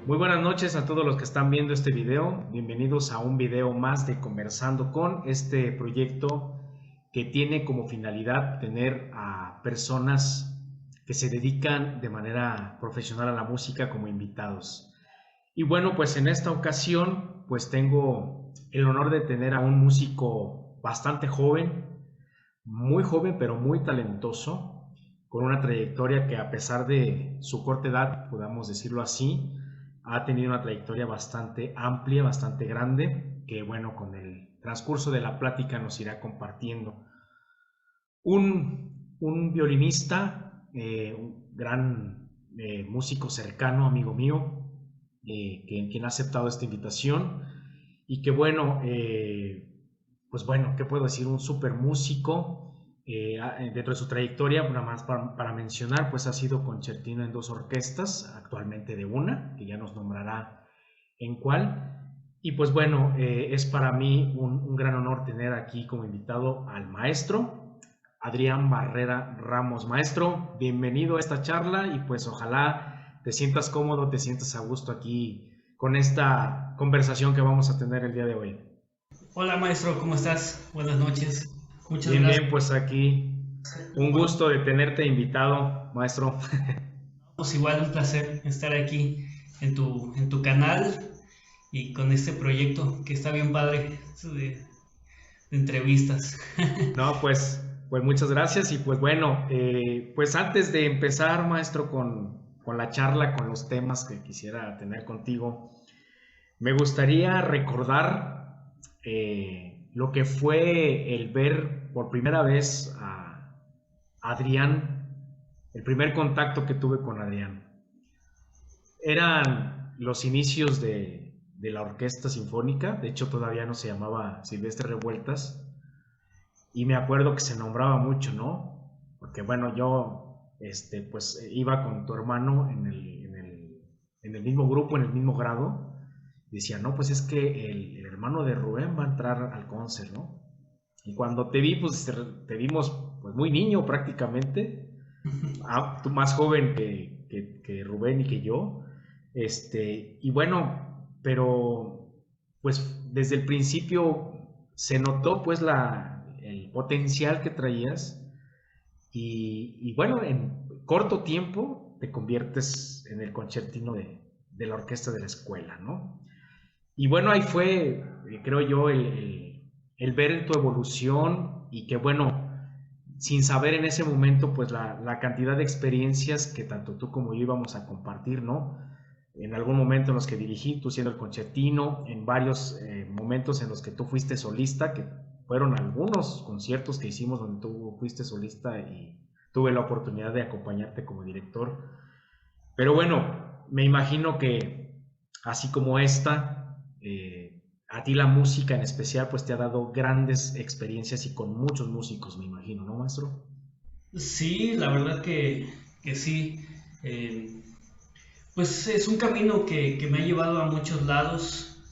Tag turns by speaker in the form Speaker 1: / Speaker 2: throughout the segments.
Speaker 1: Muy buenas noches a todos los que están viendo este video. Bienvenidos a un video más de Conversando con, este proyecto que tiene como finalidad tener a personas que se dedican de manera profesional a la música como invitados. Y bueno, pues en esta ocasión pues tengo el honor de tener a un músico bastante joven, muy joven pero muy talentoso, con una trayectoria que, a pesar de su corta edad, podamos decirlo así, ha tenido una trayectoria bastante amplia, bastante grande, que bueno, con el transcurso de la plática nos irá compartiendo. Un violinista, un gran músico cercano, amigo mío, quien ha aceptado esta invitación y que bueno, pues bueno, ¿qué puedo decir? Un súper músico. Dentro de su trayectoria, nada más para mencionar, pues ha sido concertino en 2 orquestas, actualmente de una, que ya nos nombrará en cuál. Y pues bueno, es para mí un gran honor tener aquí como invitado al maestro Adrián Barrera Ramos. Maestro, bienvenido a esta charla y pues ojalá te sientas cómodo, te sientas a gusto aquí con esta conversación que vamos a tener el día de hoy.
Speaker 2: Hola maestro, ¿cómo estás? Buenas noches. Muchas
Speaker 1: Bien,
Speaker 2: gracias.
Speaker 1: bien, pues aquí un
Speaker 2: Bueno,
Speaker 1: gusto de tenerte invitado, maestro.
Speaker 2: pues igual un placer estar aquí en tu canal y con este proyecto que está bien padre de entrevistas.
Speaker 1: No, pues muchas gracias y pues bueno, pues antes de empezar, maestro, con la charla, con los temas que quisiera tener contigo, me gustaría recordar lo que fue el ver por primera vez a Adrián, el primer contacto que tuve con Adrián. Eran los inicios de la Orquesta Sinfónica, de hecho todavía no se llamaba Silvestre Revueltas, y me acuerdo que se nombraba mucho, ¿no? Porque bueno, yo pues iba con tu hermano en el mismo grupo, en el mismo grado, y decía, no, pues es que el hermano de Rubén va a entrar al concert, ¿no? Y cuando te vi, pues te vimos pues muy niño prácticamente, tú más joven que Rubén y que yo, y bueno, pero pues desde el principio se notó pues el potencial que traías y bueno, en corto tiempo te conviertes en el concertino de la orquesta de la escuela, ¿no? Y bueno, ahí fue, creo yo, el ver tu evolución y que bueno, sin saber en ese momento pues la cantidad de experiencias que tanto tú como yo íbamos a compartir, ¿no? En algún momento en los que dirigí, tú siendo el concertino, en varios momentos en los que tú fuiste solista, que fueron algunos conciertos que hicimos donde tú fuiste solista y tuve la oportunidad de acompañarte como director. Pero bueno, me imagino que así como esta, a ti la música en especial pues te ha dado grandes experiencias y con muchos músicos, me imagino, ¿no, maestro?
Speaker 2: Sí, la verdad que sí. Pues es un camino que me ha llevado a muchos lados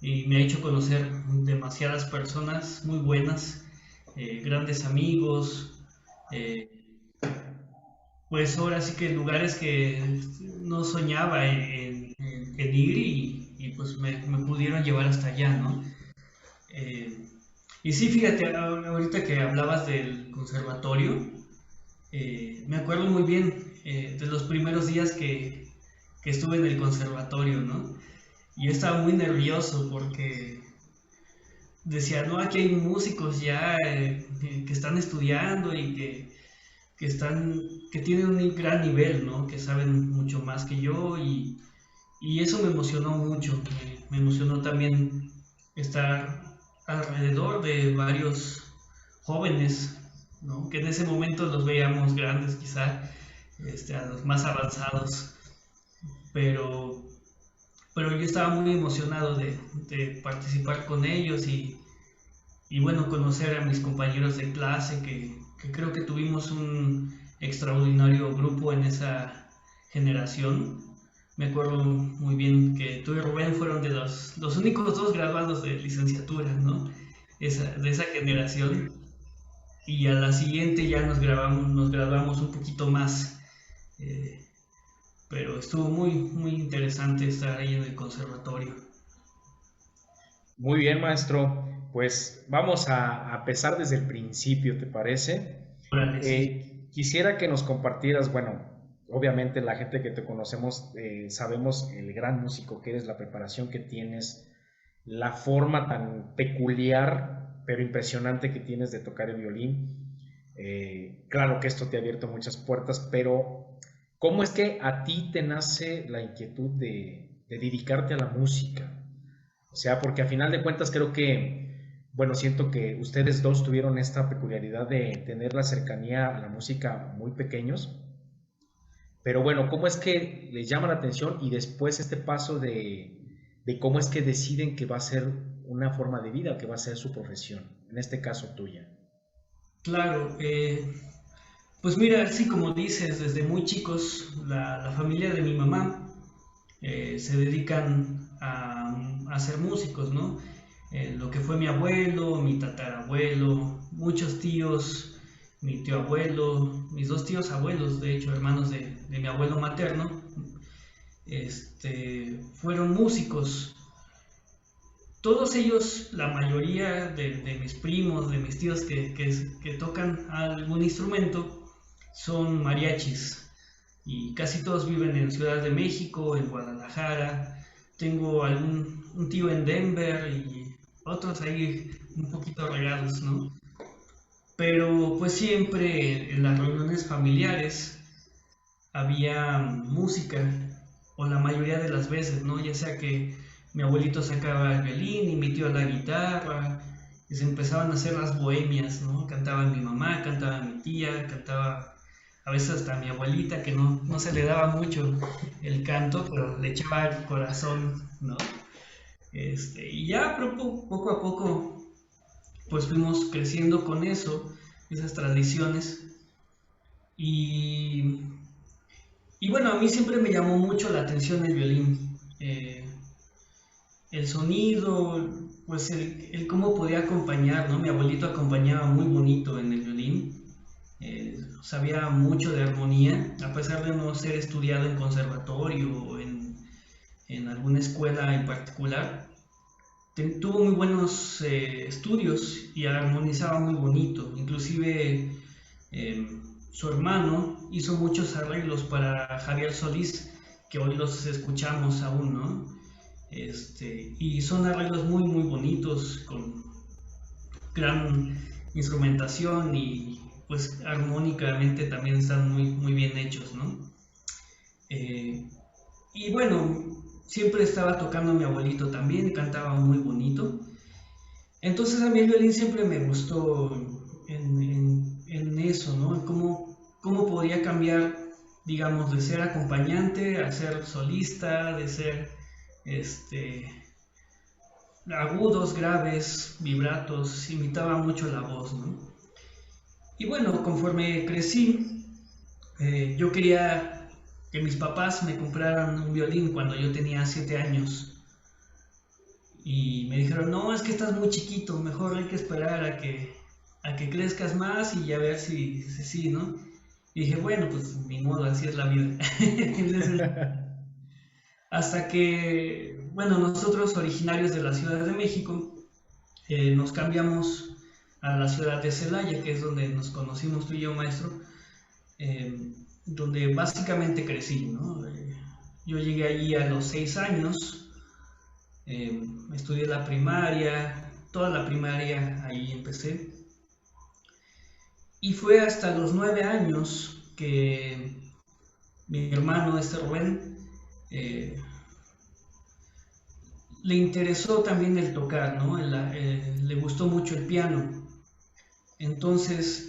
Speaker 2: y me ha hecho conocer demasiadas personas muy buenas, grandes amigos, eh, pues ahora sí que lugares que no soñaba en ir pues me pudieron llevar hasta allá, ¿no? Eh, y sí, fíjate, ahorita que hablabas del conservatorio, me acuerdo muy bien de los primeros días que estuve en el conservatorio, ¿no? Y yo estaba muy nervioso porque decía, no, aquí hay músicos ya que están estudiando y que están, que tienen un gran nivel, ¿no? Que saben mucho más que yo y eso me emocionó mucho. Me emocionó también estar alrededor de varios jóvenes, ¿no? Que en ese momento los veíamos grandes quizá, a los más avanzados, pero, pero yo estaba muy emocionado de participar con ellos y bueno, conocer a mis compañeros de clase, que creo que tuvimos un extraordinario grupo en esa generación. Me acuerdo muy bien que tú y Rubén fueron de los únicos dos graduados de licenciatura, ¿no? De esa generación. Y a la siguiente ya nos graduamos un poquito más. eh, pero estuvo muy, muy interesante estar ahí en el conservatorio.
Speaker 1: Muy bien, maestro. Pues vamos a empezar desde el principio, ¿te parece?
Speaker 2: Órale, sí.
Speaker 1: Quisiera que nos compartieras, bueno, obviamente la gente que te conocemos sabemos el gran músico que eres, la preparación que tienes, la forma tan peculiar pero impresionante que tienes de tocar el violín. Claro que esto te ha abierto muchas puertas, pero ¿cómo es que a ti te nace la inquietud de dedicarte a la música? O sea, porque a final de cuentas creo que, bueno, siento que ustedes dos tuvieron esta peculiaridad de tener la cercanía a la música muy pequeños, pero bueno, ¿cómo es que les llama la atención y después este paso de cómo es que deciden que va a ser una forma de vida, que va a ser su profesión, en este caso tuya?
Speaker 2: Claro, pues mira, sí, como dices, desde muy chicos, la familia de mi mamá se dedican a ser músicos, ¿no? Lo que fue mi abuelo, mi tatarabuelo, muchos tíos, mi tío abuelo, mis dos tíos abuelos, de hecho, hermanos de mi abuelo materno, fueron músicos. Todos ellos, la mayoría de mis primos, de mis tíos que tocan algún instrumento, son mariachis y casi todos viven en Ciudad de México, en Guadalajara. Tengo un tío en Denver y otros ahí un poquito regados, ¿no? Pero pues siempre en las reuniones familiares había música, o la mayoría de las veces, ¿no? Ya sea que mi abuelito sacaba el violín y mi tío la guitarra, y se empezaban a hacer las bohemias, ¿no? Cantaba mi mamá, cantaba mi tía, cantaba a veces hasta mi abuelita, que no se le daba mucho el canto, pero le echaba el corazón, ¿no? Y ya poco a poco, pues fuimos creciendo con eso, esas tradiciones, y y bueno, a mí siempre me llamó mucho la atención el violín. El sonido, pues el cómo podía acompañar, ¿no? Mi abuelito acompañaba muy bonito en el violín. Sabía mucho de armonía, a pesar de no ser estudiado en conservatorio o en alguna escuela en particular. Tuvo muy buenos estudios y armonizaba muy bonito. Inclusive eh, su hermano hizo muchos arreglos para Javier Solís, que hoy los escuchamos aún, ¿no? Y son arreglos muy, muy bonitos, con gran instrumentación y pues armónicamente también están muy, muy bien hechos, ¿no? Eh, y bueno, siempre estaba tocando mi abuelito también, cantaba muy bonito. Entonces a mí el violín siempre me gustó en eso, ¿no? En cómo podía cambiar, digamos, de ser acompañante a ser solista, de ser este, agudos, graves, vibratos, imitaba mucho la voz, ¿no? Y bueno, conforme crecí, yo quería que mis papás me compraran un violín cuando yo tenía 7 años. Y me dijeron, no, es que estás muy chiquito, mejor hay que esperar a que crezcas más y ya ver si sí, ¿no? Y dije, bueno, pues ni modo, así es la vida. Entonces, hasta que, bueno, nosotros originarios de la Ciudad de México, nos cambiamos a la ciudad de Celaya, que es donde nos conocimos tú y yo, maestro, donde básicamente crecí, ¿no? Yo llegué allí a los 6 años, estudié la primaria, toda la primaria ahí empecé. Y fue hasta los 9 años que mi hermano, Rubén, le interesó también el tocar, ¿no? Le gustó mucho el piano. Entonces,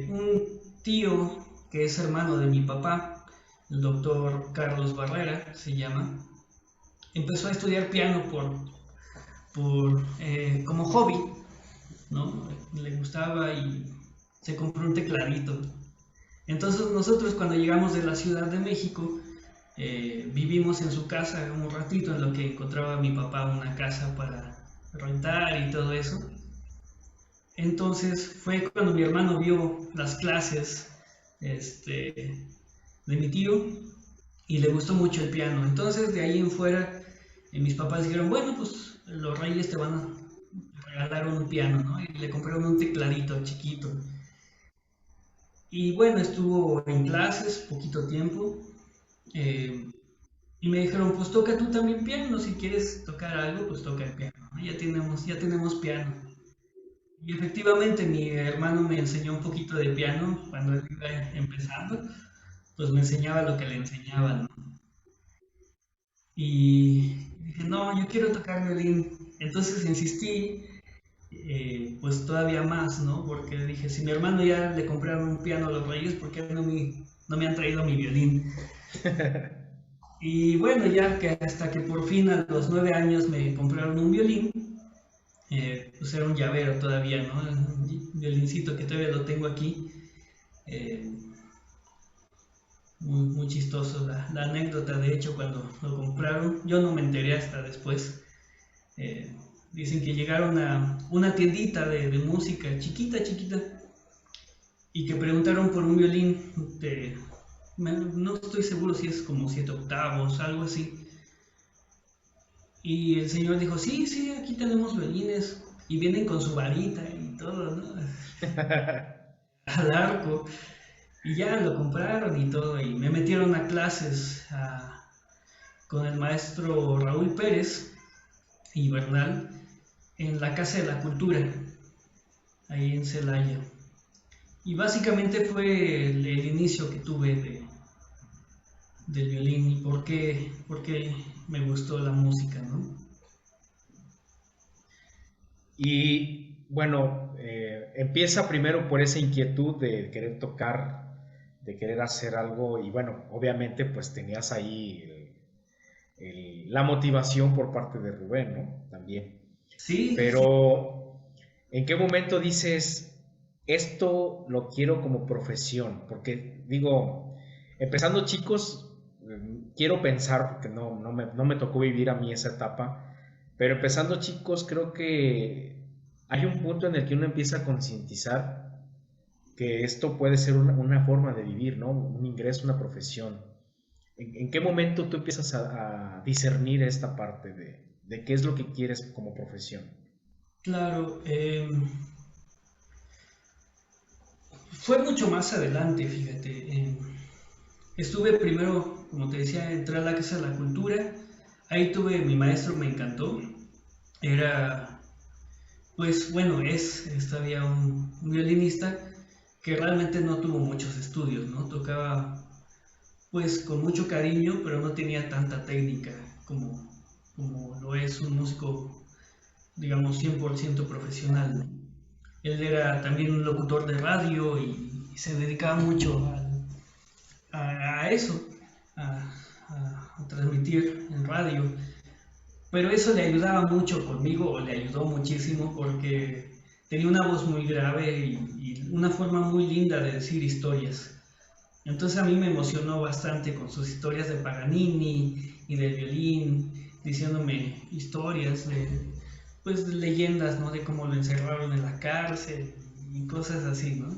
Speaker 2: un tío que es hermano de mi papá, el doctor Carlos Barrera se llama, empezó a estudiar piano como hobby, ¿no? Le gustaba y se compró un tecladito. Entonces nosotros cuando llegamos de la Ciudad de México, vivimos en su casa un ratito en lo que encontraba mi papá una casa para rentar y todo eso. Entonces fue cuando mi hermano vio las clases de mi tío y le gustó mucho el piano. Entonces de ahí en fuera mis papás dijeron, bueno, pues los Reyes te van a regalar un piano, ¿no? Y le compraron un tecladito chiquito. Y bueno, estuvo en clases poquito tiempo. Y me dijeron, pues toca tú también piano, si quieres tocar algo, pues toca el piano, ¿no? Ya tenemos piano. Y efectivamente mi hermano me enseñó un poquito de piano cuando él iba empezando, pues me enseñaba lo que le enseñaba, ¿no? Y dije, no, yo quiero tocar violín. Entonces insistí, pues todavía más, ¿no? Porque dije, si mi hermano ya le compraron un piano a los Reyes, ¿por qué no me han traído mi violín? Y bueno, ya que hasta que por fin a los 9 años me compraron un violín, pues era un llavero todavía, ¿no? Un violincito que todavía lo tengo aquí. eh, muy chistoso la anécdota, de hecho, cuando lo compraron, yo no me enteré hasta después. Eh, Dicen que llegaron a una tiendita de música chiquita, chiquita, y que preguntaron por un violín no estoy seguro si es como 7 octavos, algo así. Y el señor dijo, sí, sí, aquí tenemos violines. Y vienen con su varita y todo, ¿no? Al arco. Y ya lo compraron y todo. Y me metieron a clases con el maestro Raúl Pérez y Bernal en la Casa de la Cultura, ahí en Celaya. Y básicamente fue el inicio que tuve del violín y por qué me gustó la música, ¿no?
Speaker 1: Y bueno, empieza primero por esa inquietud de querer tocar, de querer hacer algo y bueno, obviamente pues tenías ahí la motivación por parte de Rubén, ¿no? También.
Speaker 2: Sí, sí,
Speaker 1: Pero, ¿en qué momento dices, esto lo quiero como profesión? Porque digo, empezando chicos, quiero pensar, porque no me tocó vivir a mí esa etapa, pero empezando chicos, creo que hay un punto en el que uno empieza a concientizar que esto puede ser una forma de vivir, ¿no? Un ingreso, una profesión. ¿En qué momento tú empiezas a discernir esta parte de qué es lo que quieres como profesión?
Speaker 2: claro. Fue mucho más adelante, fíjate. Estuve primero, como te decía, entré a la Casa de la Cultura. Ahí tuve, mi maestro me encantó. Era, pues bueno, es todavía un violinista que realmente no tuvo muchos estudios, ¿no? Tocaba pues con mucho cariño, pero no tenía tanta técnica como lo es un músico, digamos, 100% profesional, ¿no? Él era también un locutor de radio y se dedicaba mucho a eso, a transmitir en radio. Pero eso le ayudaba mucho conmigo, o le ayudó muchísimo, porque tenía una voz muy grave y una forma muy linda de decir historias. Entonces a mí me emocionó bastante con sus historias de Paganini y del violín, diciéndome historias pues, de leyendas, ¿no? De cómo lo encerraron en la cárcel y cosas así, ¿no?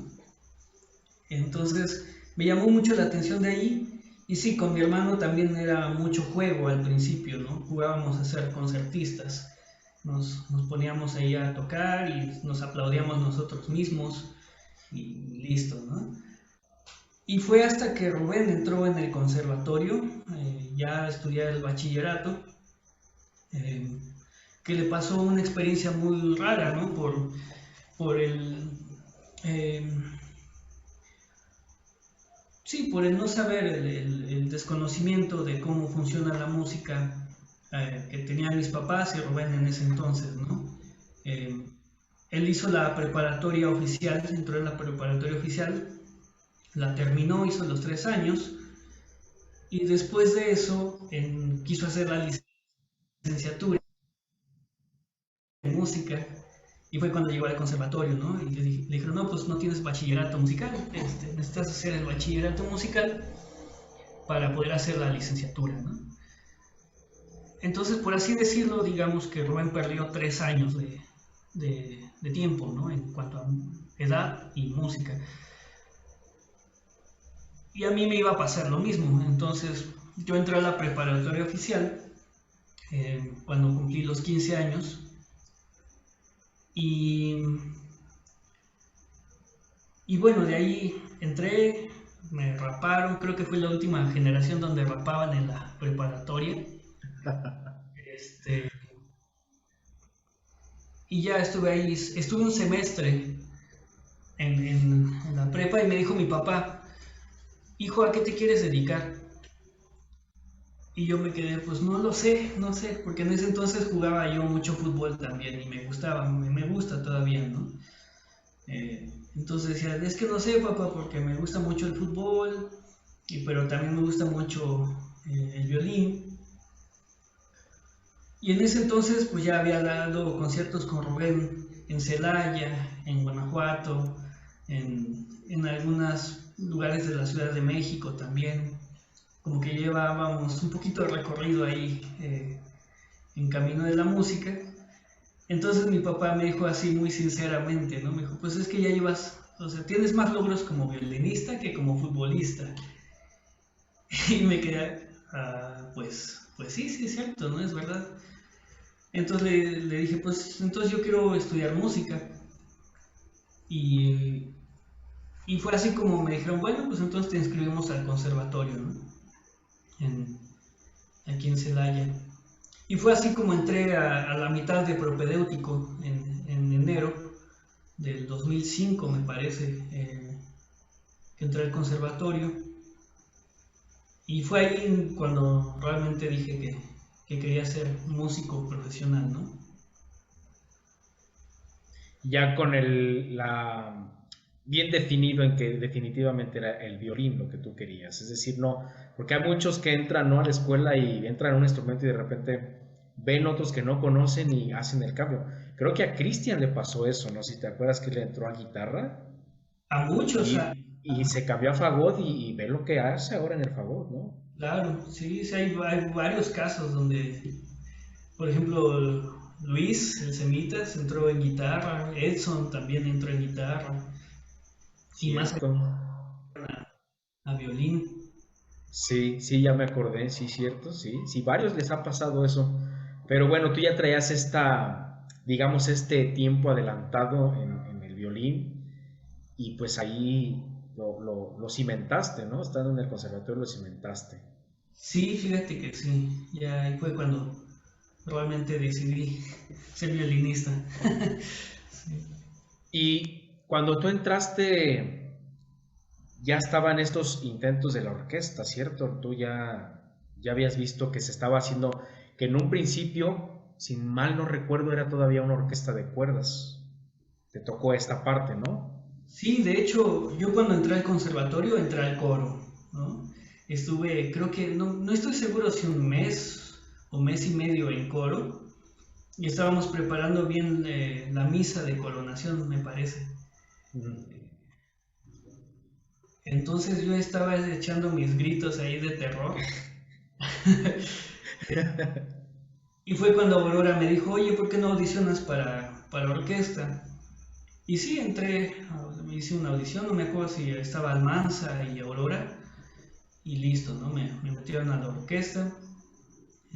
Speaker 2: Entonces me llamó mucho la atención de ahí. Y sí, con mi hermano también era mucho juego al principio, ¿no? Jugábamos a ser concertistas. Nos poníamos ahí a tocar y nos aplaudíamos nosotros mismos y listo, ¿no? Y fue hasta que Rubén entró en el conservatorio, ya a estudiar el bachillerato, eh, que le pasó una experiencia muy rara, ¿no? Por el... eh, sí, por el no saber, el desconocimiento de cómo funciona la música que tenían mis papás y Rubén en ese entonces, ¿no? Eh, Él hizo la preparatoria oficial, entró en la preparatoria oficial, la terminó, hizo los 3 años y después de eso quiso hacer la licenciatura en música y fue cuando llegó al conservatorio, ¿no? Y le dijeron, no, pues no tienes bachillerato musical, necesitas hacer el bachillerato musical para poder hacer la licenciatura, ¿no? Entonces, por así decirlo, digamos que Rubén perdió 3 años de tiempo, ¿no? En cuanto a edad y música. Y a mí me iba a pasar lo mismo. Entonces, yo entré a la preparatoria oficial cuando cumplí los 15 años. Y bueno, de ahí entré, me raparon, creo que fue la última generación donde rapaban en la preparatoria. Este, y ya estuve ahí, estuve un semestre en la prepa y me dijo mi papá, hijo, ¿a qué te quieres dedicar? Y yo me quedé, pues no lo sé, no sé, porque en ese entonces jugaba yo mucho fútbol también y me gustaba, me gusta todavía, ¿no? Entonces decía, es que no sé, papá, porque me gusta mucho el fútbol, pero también me gusta mucho el violín. Y en ese entonces pues ya había dado conciertos con Rubén en Celaya, en Guanajuato, en algunos lugares de la Ciudad de México también. Como que llevábamos un poquito de recorrido ahí en camino de la música. Entonces mi papá me dijo así muy sinceramente, ¿no? Me dijo, pues es que ya llevas, o sea, tienes más logros como violinista que como futbolista. Y me quedé, pues sí, sí es cierto, ¿no? Es verdad. Entonces le dije, pues entonces yo quiero estudiar música. Y, y fue así como me dijeron, bueno, pues entonces te inscribimos al conservatorio, ¿no? Aquí en Celaya. Y fue así como entré a la mitad de propedéutico en enero del 2005, me parece, que entré al conservatorio. Y fue ahí cuando realmente dije que quería ser músico profesional, ¿no?
Speaker 1: Ya con bien definido en que definitivamente era el violín lo que tú querías. Es decir, no, porque hay muchos que entran, ¿no?, a la escuela y entran a un instrumento y de repente ven otros que no conocen y hacen el cambio. Creo que a Cristian le pasó eso, ¿no? Si te acuerdas que le entró a guitarra
Speaker 2: A muchos,
Speaker 1: y se cambió a fagot y ve lo que hace ahora en el fagot, ¿no?
Speaker 2: claro, sí, sí, hay varios casos donde, por ejemplo, Luis, el Semitas, entró en guitarra, Edson también entró en guitarra, y más
Speaker 1: Cierto.
Speaker 2: a violín.
Speaker 1: Sí, sí, ya me acordé, sí, cierto, sí. Sí, varios les ha pasado eso. Pero bueno, tú ya traías digamos, este tiempo adelantado en el violín y pues ahí lo cimentaste, ¿no? Estando en el conservatorio lo cimentaste.
Speaker 2: Sí, fíjate que sí, ya ahí fue cuando realmente decidí ser violinista. Sí.
Speaker 1: Y cuando tú entraste, ya estaban estos intentos de la orquesta, ¿cierto? Tú ya habías visto que se estaba haciendo, que en un principio, sin mal no recuerdo, era todavía una orquesta de cuerdas. Te tocó esta parte, ¿no?
Speaker 2: Sí, de hecho, yo cuando entré al conservatorio entré al coro, ¿no? Estuve, creo que, no estoy seguro si un mes o mes y medio en coro, y estábamos preparando bien la misa de coronación, me parece.
Speaker 1: Mm.
Speaker 2: Entonces yo estaba echando mis gritos ahí de terror. Y fue cuando Aurora me dijo, oye, ¿por qué no audicionas para orquesta? Y sí, entré, me hice una audición, no me acuerdo si estaba Almanza y Aurora, y listo, ¿no? Me metieron a la orquesta.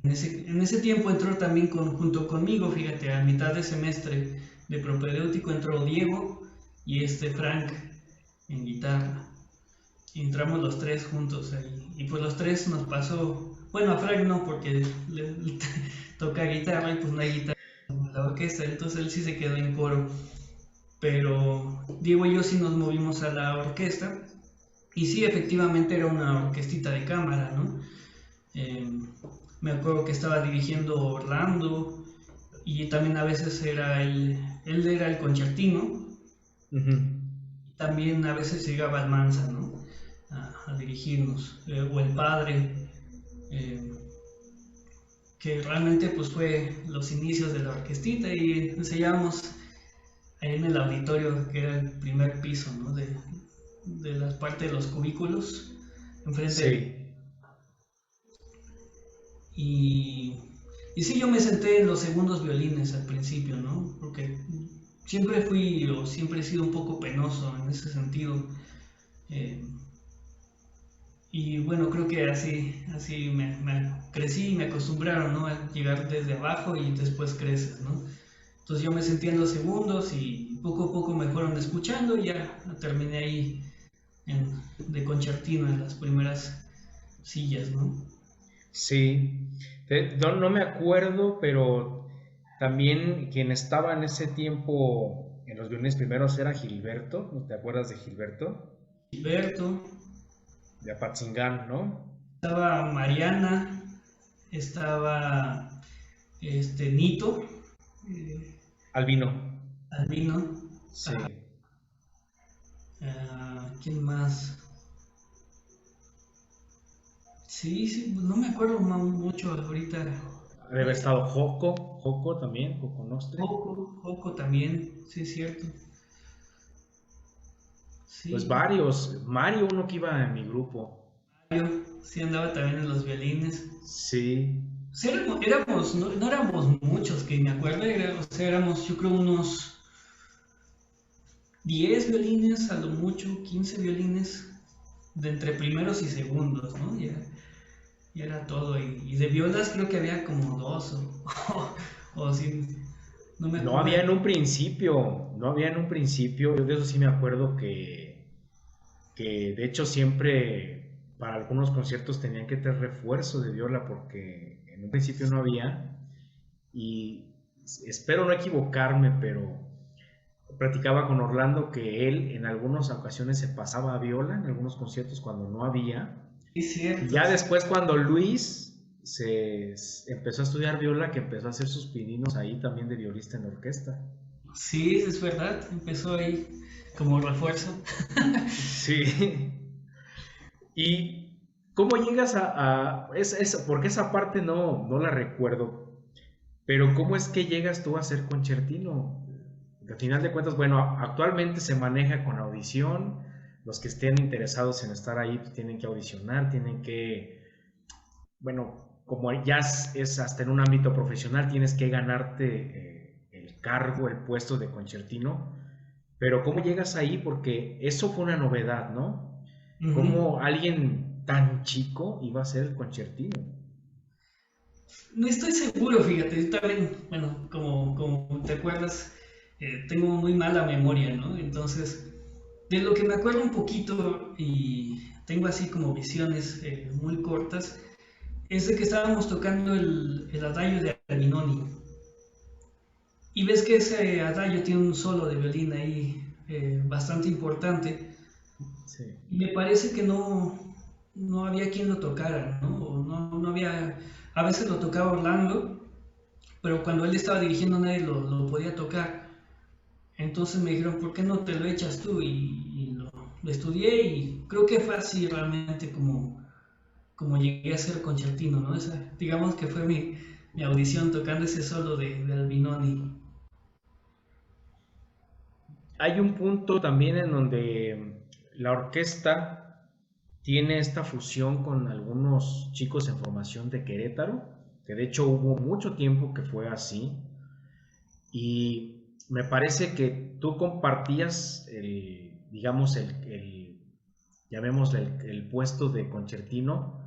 Speaker 2: En ese tiempo entró también junto conmigo, fíjate, a mitad de semestre de propedéutico entró Diego y Frank en guitarra. Y entramos los tres juntos ahí. Y pues los tres nos pasó, bueno, a Frank no, porque le toca guitarra y pues no hay guitarra. la orquesta, entonces él sí se quedó en coro. Pero Diego y yo sí nos movimos a la orquesta y sí, efectivamente era una orquestita de cámara, ¿no? Eh, Me acuerdo que estaba dirigiendo Orlando y también a veces él era el concertino.
Speaker 1: Ujú.
Speaker 2: También a veces llegaba Almanza, ¿no? A dirigirnos, o el padre, eh, que realmente pues fue los inicios de la orquestita y ensayábamos ahí en el auditorio que era el primer piso, ¿no? De la parte de los cubículos, enfrente del...
Speaker 1: Sí,
Speaker 2: Y, y sí, yo me senté en los segundos violines al principio, ¿no? Porque siempre fui o siempre he sido un poco penoso en ese sentido. Eh, y bueno, creo que así me crecí y me acostumbraron, ¿no? A llegar desde abajo y después creces, ¿no? Entonces yo me sentía en los segundos y poco a poco me fueron escuchando y ya terminé ahí de concertino en las primeras sillas, ¿no?
Speaker 1: sí. No me acuerdo, pero también quien estaba en ese tiempo en los violines primeros era Gilberto. ¿No te acuerdas de Gilberto?
Speaker 2: Gilberto,
Speaker 1: De Apatzingán, ¿no?
Speaker 2: estaba Mariana, estaba Nito, eh,
Speaker 1: Albino.
Speaker 2: Albino,
Speaker 1: Sí.
Speaker 2: ¿quién más? Sí, sí, no me acuerdo mucho ahorita.
Speaker 1: Debe haber estado Joco también, Joco Nostri.
Speaker 2: Joco también, sí es cierto.
Speaker 1: Pues
Speaker 2: Sí,
Speaker 1: varios. Mario, uno que iba en mi grupo.
Speaker 2: Mario, sí andaba también en los violines.
Speaker 1: Sí.
Speaker 2: Sí, no éramos muchos, que me acuerdo, o sea, éramos yo creo unos 10 violines, a lo mucho, 15 violines, de entre primeros y segundos, ¿no? Ya era todo. Y de violas creo que había como dos o así, no me
Speaker 1: No
Speaker 2: acuerdo.
Speaker 1: había en un principio, no había en un principio. Yo de eso sí me acuerdo que de hecho siempre para algunos conciertos tenían que tener refuerzo de viola porque en un principio no había. Y espero no equivocarme, pero platicaba con Orlando que él en algunas ocasiones se pasaba a viola en algunos conciertos cuando no había.
Speaker 2: Sí,
Speaker 1: Y
Speaker 2: cierto.
Speaker 1: ya después cuando Luis empezó a estudiar viola, que empezó a hacer sus pininos ahí también de violista en la orquesta.
Speaker 2: Sí, es verdad, empezó ahí como refuerzo.
Speaker 1: Sí. ¿Y cómo llegas porque esa parte no la recuerdo, pero cómo es que llegas tú a ser concertino? Porque al final de cuentas, bueno, actualmente se maneja con audición. Los que estén interesados en estar ahí pues, tienen que audicionar, tienen que, bueno, como ya es hasta en un ámbito profesional, tienes que ganarte el cargo, el puesto de concertino. Pero ¿cómo llegas ahí? Porque eso fue una novedad, ¿no?
Speaker 2: Ujú.
Speaker 1: ¿Cómo alguien tan chico iba a ser el concertino?
Speaker 2: No estoy seguro, fíjate, yo también, bueno, como te acuerdas, tengo muy mala memoria, ¿no? Entonces, de lo que me acuerdo un poquito y tengo así como visiones muy cortas, es de que estábamos tocando el adagio de Albinoni. Y ves que ese adagio tiene un solo de violín ahí bastante importante.
Speaker 1: Sí.
Speaker 2: Y me parece que no había quien lo tocara, ¿no? O no había, a veces lo tocaba Orlando, pero cuando él estaba dirigiendo nadie lo podía tocar. Entonces me dijeron, ¿por qué no te lo echas tú? Y lo estudié y creo que fue así realmente como llegué a ser concertino, ¿no? Esa, digamos que fue mi audición tocando ese solo de Albinoni.
Speaker 1: Hay un punto también en donde la orquesta tiene esta fusión con algunos chicos en formación de Querétaro, que de hecho hubo mucho tiempo que fue así, y me parece que tú compartías digamos, llamémosle el puesto de concertino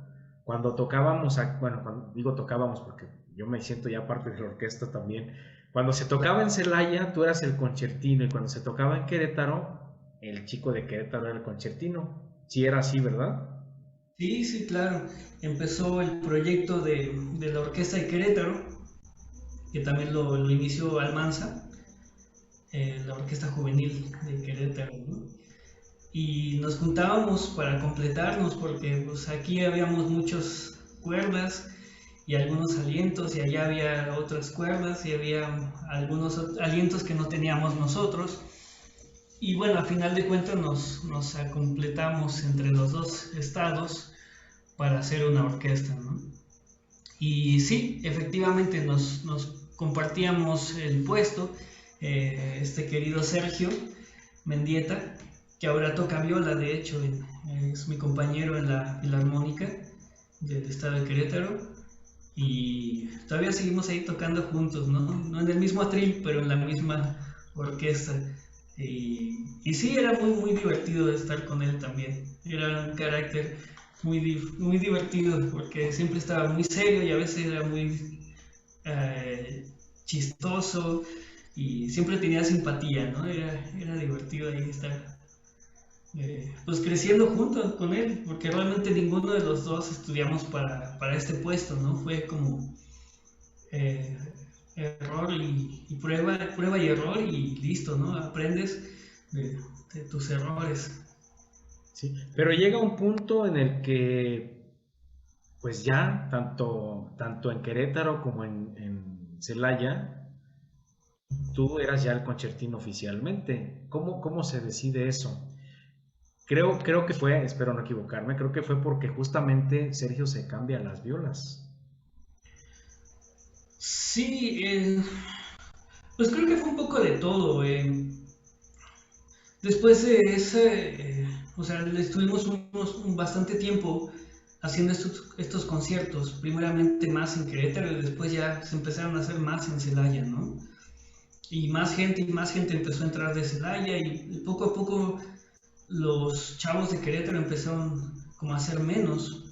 Speaker 1: cuando tocábamos, bueno, cuando digo tocábamos porque yo me siento ya parte de la orquesta también. Cuando se tocaba en Celaya, tú eras el concertino, y cuando se tocaba en Querétaro, el chico de Querétaro era el concertino. Sí era así, ¿verdad?
Speaker 2: Sí, sí, claro. Empezó el proyecto de la Orquesta de Querétaro que también lo inició Almanza, la Orquesta Juvenil de Querétaro, ¿no? Y nos juntábamos para completarnos porque pues, aquí habíamos muchas cuerdas y algunos alientos y allá había otras cuerdas y había algunos alientos que no teníamos nosotros. Y bueno, a final de cuentas nos completamos entre los dos estados para hacer una orquesta, ¿no? Y sí, efectivamente nos compartíamos el puesto, este querido Sergio Mendieta, que ahora toca viola, de hecho, es mi compañero en la Filarmónica del estado de Querétaro, y todavía seguimos ahí tocando juntos, ¿no? No en el mismo atril, pero en la misma orquesta. Y sí, era muy divertido estar con él también. Era un carácter muy divertido porque siempre estaba muy serio y a veces era muy chistoso y siempre tenía simpatía, ¿no? Era divertido ahí estar pues creciendo junto con él, porque realmente ninguno de los dos estudiamos para este puesto, ¿no? Fue como eh, error y prueba y error y listo, ¿no? Aprendes de tus errores.
Speaker 1: Sí, pero llega un punto en el que, pues ya, tanto en Querétaro como en Celaya, tú eras ya el concertino oficialmente. ¿Cómo se decide eso? Creo que fue, espero no equivocarme, creo que fue porque justamente Sergio se cambia las violas.
Speaker 2: Sí, pues creo que fue un poco de todo. Después de ese, o sea, estuvimos bastante tiempo haciendo estos conciertos, primeramente más en Querétaro y después ya se empezaron a hacer más en Celaya, ¿no? Y más gente empezó a entrar de Celaya y poco a poco los chavos de Querétaro empezaron como a ser menos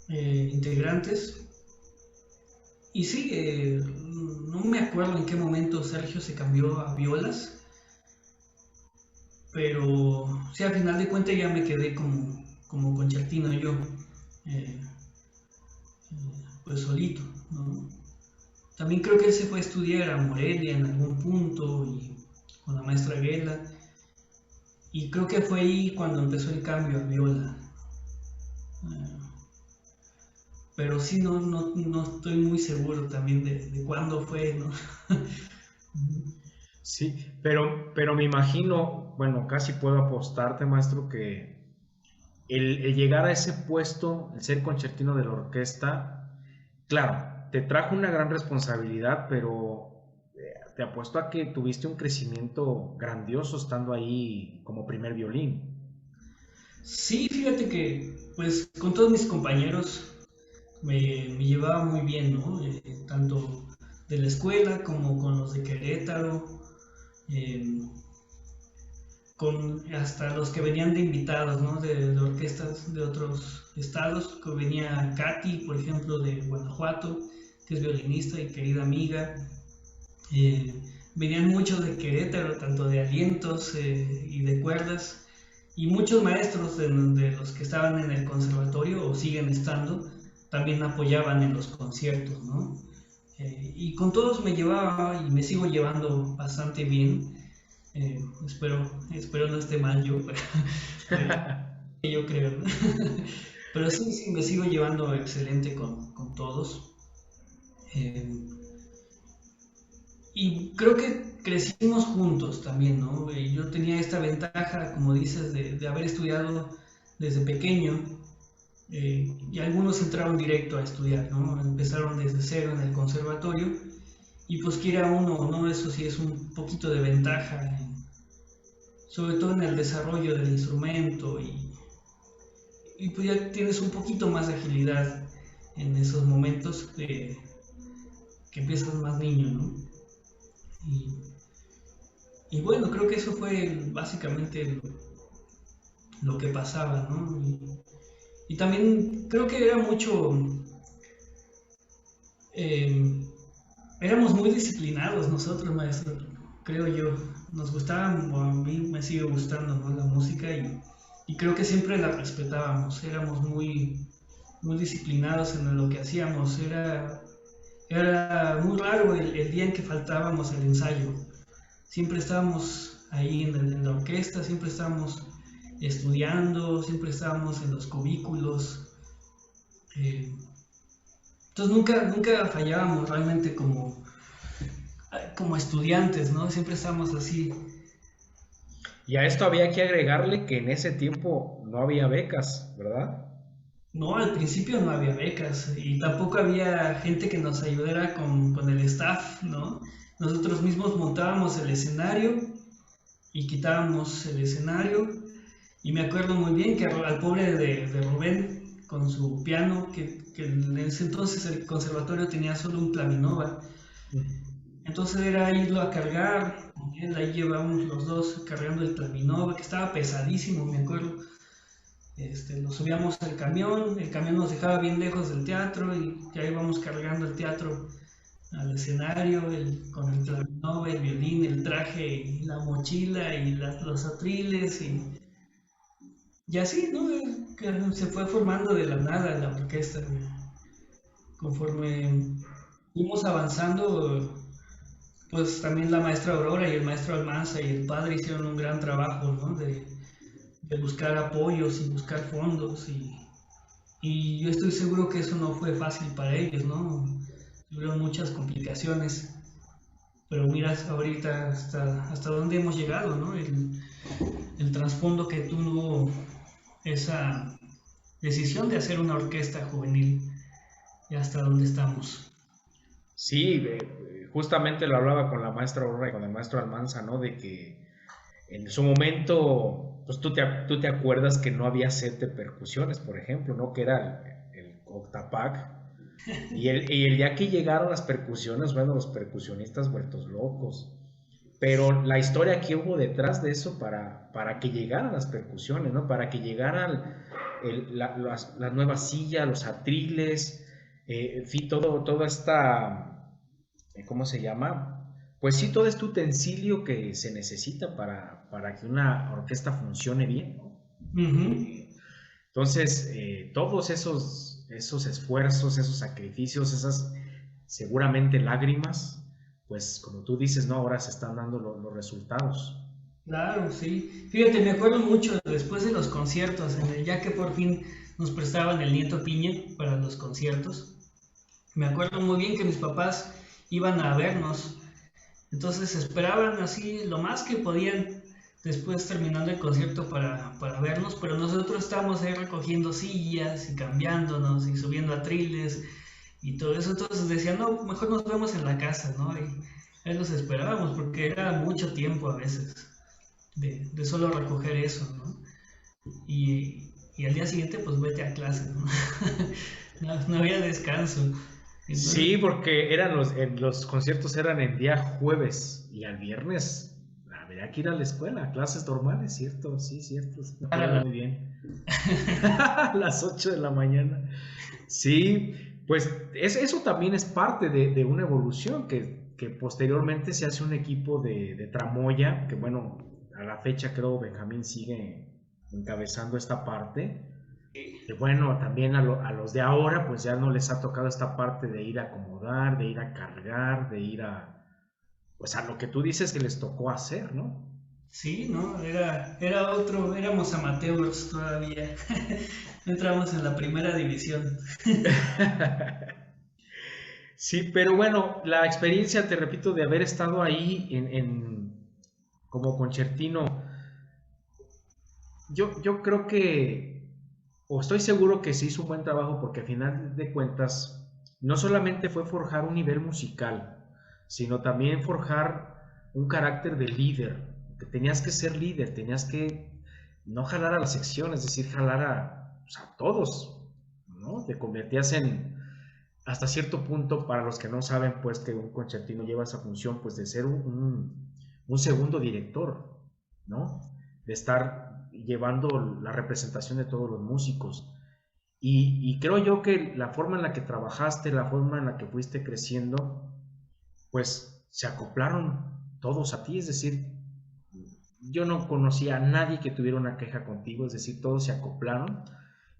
Speaker 2: integrantes. Y sí, no me acuerdo en qué momento Sergio se cambió a violas, pero sí, al final de cuentas ya me quedé como concertino yo, eh, pues solito, ¿no? También creo que él se fue a estudiar a Morelia en algún punto y con la maestra Guela, y creo que fue ahí cuando empezó el cambio a viola. Eh, pero sí, no estoy muy seguro también de cuándo fue, ¿no?
Speaker 1: Sí, pero me imagino, bueno, casi puedo apostarte, maestro, que el llegar a ese puesto, el ser concertino de la orquesta, claro, te trajo una gran responsabilidad, pero te apuesto a que tuviste un crecimiento grandioso estando ahí como primer violín.
Speaker 2: Sí, fíjate que pues con todos mis compañeros me llevaba muy bien, ¿no? Tanto de la escuela como con los de Querétaro, eh, con hasta los que venían de invitados, ¿no? De orquestas de otros estados, que venía Katy, por ejemplo, de Guanajuato, que es violinista y querida amiga. Eh, Venían muchos de Querétaro, tanto de alientos y de cuerdas, y muchos maestros de los que estaban en el conservatorio o siguen estando, también apoyaban en los conciertos, ¿no? Y con todos me llevaba y me sigo llevando bastante bien. Espero no esté mal yo, pero yo creo, ¿no? Pero sí, me sigo llevando excelente con todos. Eh, y creo que crecimos juntos también, ¿no? Yo tenía esta ventaja, como dices, de haber estudiado desde pequeño, y algunos entraron directo a estudiar, ¿no? Empezaron desde cero en el conservatorio y pues quiera uno o no, eso sí es un poquito de ventaja, sobre todo en el desarrollo del instrumento y pues ya tienes un poquito más de agilidad en esos momentos que empiezas más niño, ¿no? Y, y bueno, creo que eso fue básicamente lo que pasaba, ¿no? Y también creo que era mucho, eh, éramos muy disciplinados nosotros, maestro, creo yo. Nos gustaba, o a mí me sigue gustando, ¿no? La música y creo que siempre la respetábamos, éramos muy disciplinados en lo que hacíamos, era muy raro el día en que faltábamos al ensayo. Siempre estábamos ahí en la orquesta, siempre estábamos estudiando, siempre estábamos en los cubículos. eh, entonces nunca fallábamos realmente como estudiantes, ¿no? Siempre estábamos así.
Speaker 1: Y a esto había que agregarle que en ese tiempo no había becas, ¿verdad?
Speaker 2: No, al principio no había becas y tampoco había gente que nos ayudara con el staff, ¿no? Nosotros mismos montábamos el escenario y quitábamos el escenario. Y me acuerdo muy bien que al pobre de Rubén, con su piano, que en ese entonces el conservatorio tenía solo un Plaminova. Entonces era irlo a cargar, con él, ahí llevábamos los dos cargando el Plaminova, que estaba pesadísimo, me acuerdo. Lo subíamos al camión, el camión nos dejaba bien lejos del teatro y ya íbamos cargando el teatro al escenario, con el Plaminova, el violín, el traje, y la mochila y los atriles y así, ¿no? Que se fue formando de la nada la orquesta. Conforme fuimos avanzando, pues también la maestra Aurora y el maestro Almanza y el padre hicieron un gran trabajo, ¿no? De buscar apoyos y buscar fondos y yo estoy seguro que eso no fue fácil para ellos, ¿no? Tuvieron muchas complicaciones, pero mira ahorita hasta dónde hemos llegado, ¿no? El trasfondo que tuvo esa decisión de hacer una orquesta juvenil y hasta dónde estamos.
Speaker 1: Sí, justamente lo hablaba con la maestra Aurora y con el maestro Almanza, ¿no? De que en su momento, pues tú te acuerdas que no había set de percusiones, por ejemplo, ¿no? Que era el octapac. Y el día que llegaron las percusiones, bueno, los percusionistas vueltos locos. Pero la historia que hubo detrás de eso para que llegaran las percusiones, ¿no? Para que llegaran la nueva silla, los atriles, en fin, toda esta, ¿cómo se llama? Pues sí, todo este utensilio que se necesita para que una orquesta funcione bien, ¿no?
Speaker 2: Uh-huh.
Speaker 1: Entonces, todos esos esfuerzos, esos sacrificios, esas seguramente lágrimas, pues como tú dices, ¿no? Ahora se están dando los resultados.
Speaker 2: Claro, sí. Fíjate, me acuerdo mucho después de los conciertos, ya que por fin nos prestaban el Nieto Piña para los conciertos. Me acuerdo muy bien que mis papás iban a vernos, entonces esperaban así lo más que podían después terminando el concierto para vernos, pero nosotros estábamos ahí recogiendo sillas y cambiándonos y subiendo atriles y todo eso, entonces decían, no, mejor nos vemos en la casa, ¿no? Y ahí los esperábamos porque era mucho tiempo a veces de solo recoger eso, ¿no? Y al día siguiente pues vete a clase, ¿no? No había descanso.
Speaker 1: Sí,
Speaker 2: Entonces,
Speaker 1: porque los conciertos eran en día jueves y al viernes había que ir a la escuela, clases normales, ¿cierto? Sí, cierto, me acuerdo muy bien. A las 8 de la mañana. Sí, pues eso también es parte de una evolución que posteriormente se hace un equipo de tramoya, que bueno, a la fecha creo Benjamín sigue encabezando esta parte. Que bueno, también a los de ahora pues ya no les ha tocado esta parte de ir a acomodar, de ir a cargar, de ir pues a lo que tú dices que les tocó hacer, ¿no?
Speaker 2: sí, ¿no? Era otro, éramos amateurs todavía. No entramos en la primera división.
Speaker 1: Sí, pero bueno, la experiencia, te repito, de haber estado ahí como concertino, yo creo que, o estoy seguro que se hizo un buen trabajo porque al final de cuentas, no solamente fue forjar un nivel musical, sino también forjar un carácter de líder, que tenías que ser líder, tenías que no jalar a la sección, es decir, jalar pues, a todos, ¿no? Te convertías hasta cierto punto, para los que no saben, pues que un concertino lleva esa función, pues de ser un segundo director, ¿no? De estar llevando la representación de todos los músicos. Y creo yo que la forma en la que trabajaste, la forma en la que fuiste creciendo, pues se acoplaron todos a ti, es decir, yo no conocía a nadie que tuviera una queja contigo, es decir, todos se acoplaron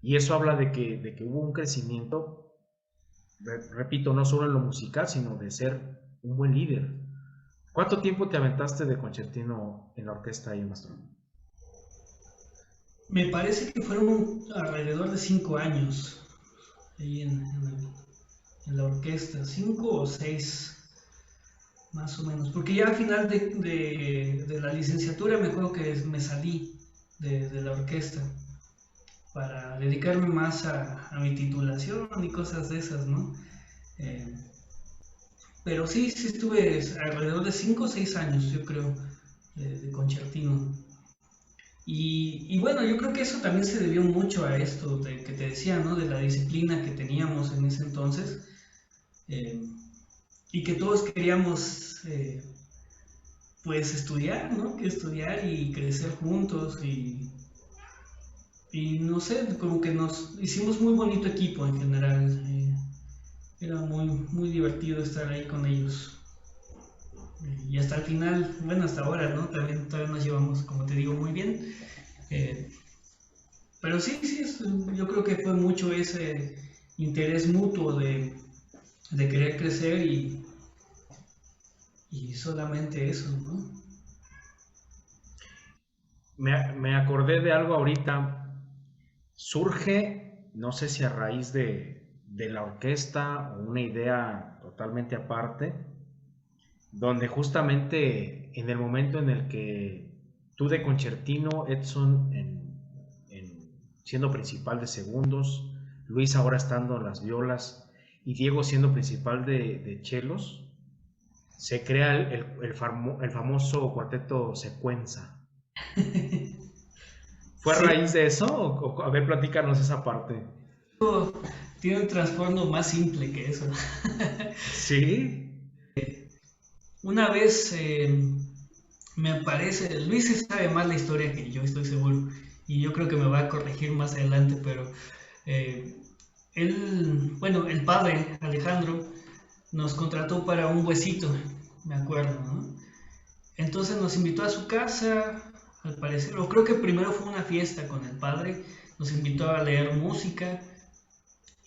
Speaker 1: y eso habla de que hubo un crecimiento repito, no solo en lo musical, sino de ser un buen líder. ¿Cuánto tiempo te aventaste de concertino en la orquesta ahí, maestro?
Speaker 2: Me parece que fueron alrededor de 5 años ahí en la orquesta, 5 o 6 más o menos, porque ya al final de la licenciatura me acuerdo que me salí de la orquesta para dedicarme más a mi titulación y cosas de esas, ¿no? Eh, pero sí, sí estuve alrededor de 5 o 6 años, yo creo, de concertino. Y bueno, yo creo que eso también se debió mucho a esto que te decía, ¿no? De la disciplina que teníamos en ese entonces, eh, y que todos queríamos, pues, estudiar, ¿no? Que estudiar y crecer juntos y no sé, como que nos hicimos muy bonito equipo en general. Era muy, muy divertido estar ahí con ellos. Y hasta el final, bueno, hasta ahora, ¿no? También todavía nos llevamos, como te digo, muy bien. Eh, pero sí, sí, yo creo que fue mucho ese interés mutuo de querer crecer y solamente eso, ¿no?
Speaker 1: Me acordé de algo ahorita. Surge, no sé si a raíz de la orquesta o una idea totalmente aparte, donde justamente en el momento en el que tú de concertino, Edson siendo principal de segundos, Luis ahora estando en las violas y Diego siendo principal de chelos, se crea el famoso cuarteto Secuenza. ¿Fue a
Speaker 2: Sí,
Speaker 1: raíz de eso? A ver, platícanos esa parte.
Speaker 2: tiene un trasfondo más simple que eso.
Speaker 1: ¿Sí?
Speaker 2: Una vez me parece, Luis sabe más la historia que yo, estoy seguro, y yo creo que me va a corregir más adelante, pero eh, él, bueno, el padre Alejandro nos contrató para un huesito, me acuerdo, ¿no? Entonces nos invitó a su casa, al parecer, o creo que primero fue una fiesta con el padre, nos invitó a leer música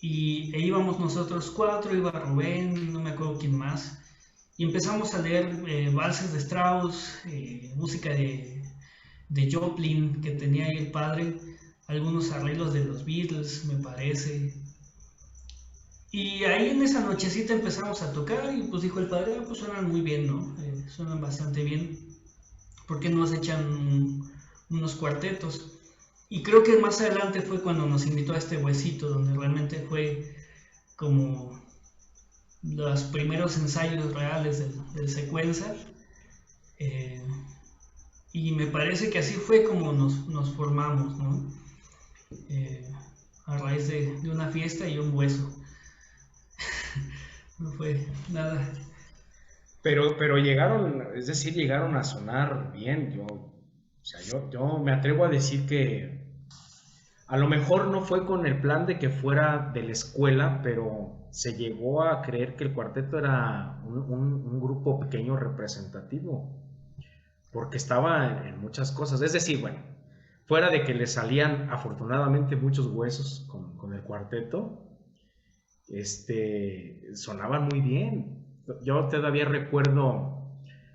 Speaker 2: e íbamos nosotros cuatro, iba Rubén, no me acuerdo quién más, y empezamos a leer valses de Strauss, música de Joplin que tenía ahí el padre, algunos arreglos de los Beatles, me parece. Y ahí en esa nochecita empezamos a tocar y pues dijo el padre, pues suenan muy bien, ¿no? Suenan bastante bien. ¿Por qué no nos echan unos cuartetos? Y creo que más adelante fue cuando nos invitó a este huesito, donde realmente fue como los primeros ensayos reales del Secuenza. Eh, y me parece que así fue como nos formamos, ¿no? Eh, a raíz de una fiesta y un hueso. No fue nada.
Speaker 1: Pero llegaron, es decir, llegaron a sonar bien. Yo me atrevo a decir que a lo mejor no fue con el plan de que fuera de la escuela, pero se llegó a creer que el cuarteto era un grupo pequeño representativo, porque estaba en muchas cosas. Es decir, bueno, fuera de que le salían afortunadamente muchos huesos con el cuarteto, sonaban muy bien. Yo todavía recuerdo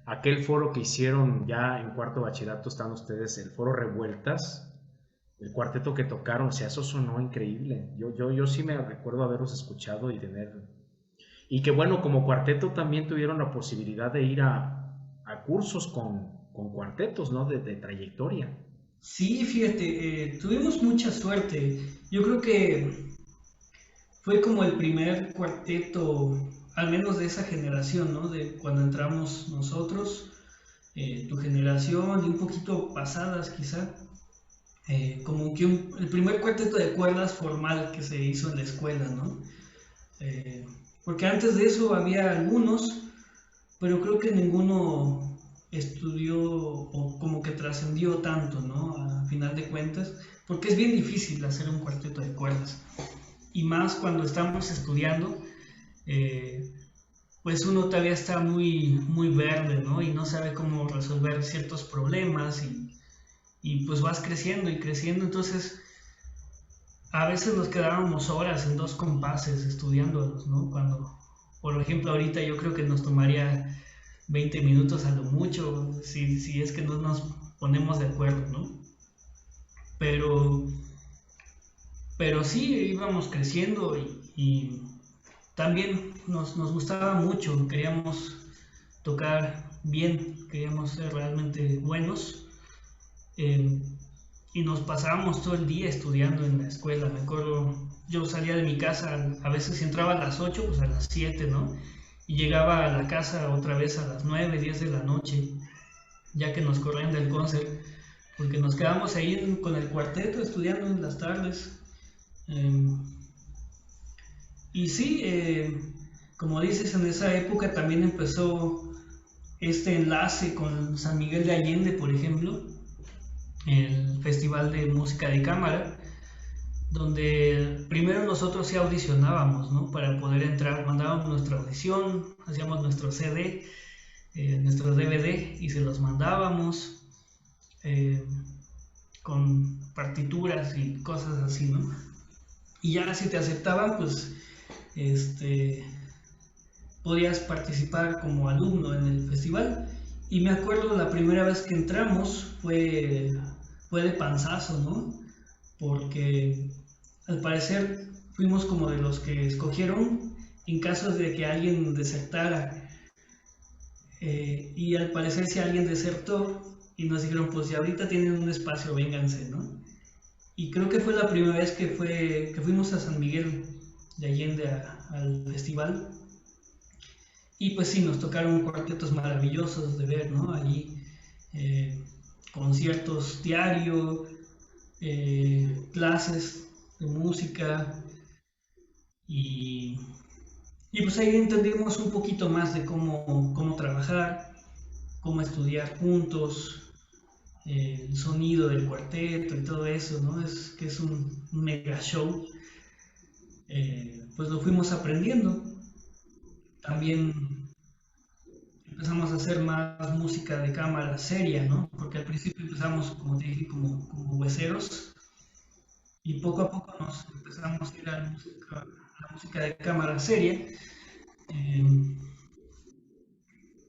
Speaker 1: aquel foro que hicieron ya en cuarto bachillerato, están ustedes, el foro Revueltas, el cuarteto que tocaron, o sea, eso sonó increíble. Yo sí me recuerdo haberlos escuchado y tener... Y que bueno, como cuarteto también tuvieron la posibilidad de ir a cursos con cuartetos, ¿no? De trayectoria.
Speaker 2: Sí, fíjate, tuvimos mucha suerte. Yo creo que fue como el primer cuarteto, al menos de esa generación, ¿no? De cuando entramos nosotros, tu generación y un poquito pasadas quizá, como que el primer cuarteto de cuerdas formal que se hizo en la escuela, ¿no? Eh, Porque antes de eso había algunos, pero creo que ninguno estudió o como que trascendió tanto, ¿no? A final de cuentas, porque es bien difícil hacer un cuarteto de cuerdas. Y más cuando estamos estudiando, eh, pues uno todavía está muy, muy verde, ¿no? Y no sabe cómo resolver ciertos problemas y pues vas creciendo y creciendo. Entonces, a veces nos quedábamos horas en dos compases estudiándolos, ¿no? Cuando, por ejemplo, ahorita yo creo que nos tomaría 20 minutos a lo mucho, si es que no nos ponemos de acuerdo, ¿no? Pero, pero sí íbamos creciendo y también nos gustaba mucho, queríamos tocar bien, queríamos ser realmente buenos. eh, y nos pasábamos todo el día estudiando en la escuela. Me acuerdo, yo salía de mi casa, a veces entraba a las 8, pues a las 7, ¿no? Y llegaba a la casa otra vez a las 9, 10 de la noche, ya que nos corrían del concert, porque nos quedamos ahí con el cuarteto estudiando en las tardes. Eh, y sí, como dices, en esa época también empezó este enlace con San Miguel de Allende, por ejemplo, el Festival de Música de Cámara, donde primero nosotros sí audicionábamos, ¿no? Para poder entrar, mandábamos nuestra audición, hacíamos nuestro CD, nuestro DVD y se los mandábamos eh, con partituras y cosas así, ¿no? Y ya si te aceptaban, pues podías participar como alumno en el festival. Y me acuerdo la primera vez que entramos fue de panzazo, ¿no? Porque al parecer fuimos como de los que escogieron en caso de que alguien desertara. Y al parecer si alguien desertó y nos dijeron, pues si ahorita tienen un espacio, vénganse, ¿no? Y creo que fue la primera vez que fuimos a San Miguel de Allende al festival. Y pues sí, nos tocaron cuartetos maravillosos de ver, ¿no? Allí conciertos diario, clases de música y, y pues ahí entendimos un poquito más de cómo trabajar, cómo estudiar juntos, el sonido del cuarteto y todo eso, ¿no? Que es un mega show. Pues lo fuimos aprendiendo. También empezamos a hacer más música de cámara seria, ¿no? Porque al principio empezamos, como te dije, como hueseros y poco a poco nos empezamos a ir a la música de cámara seria, eh,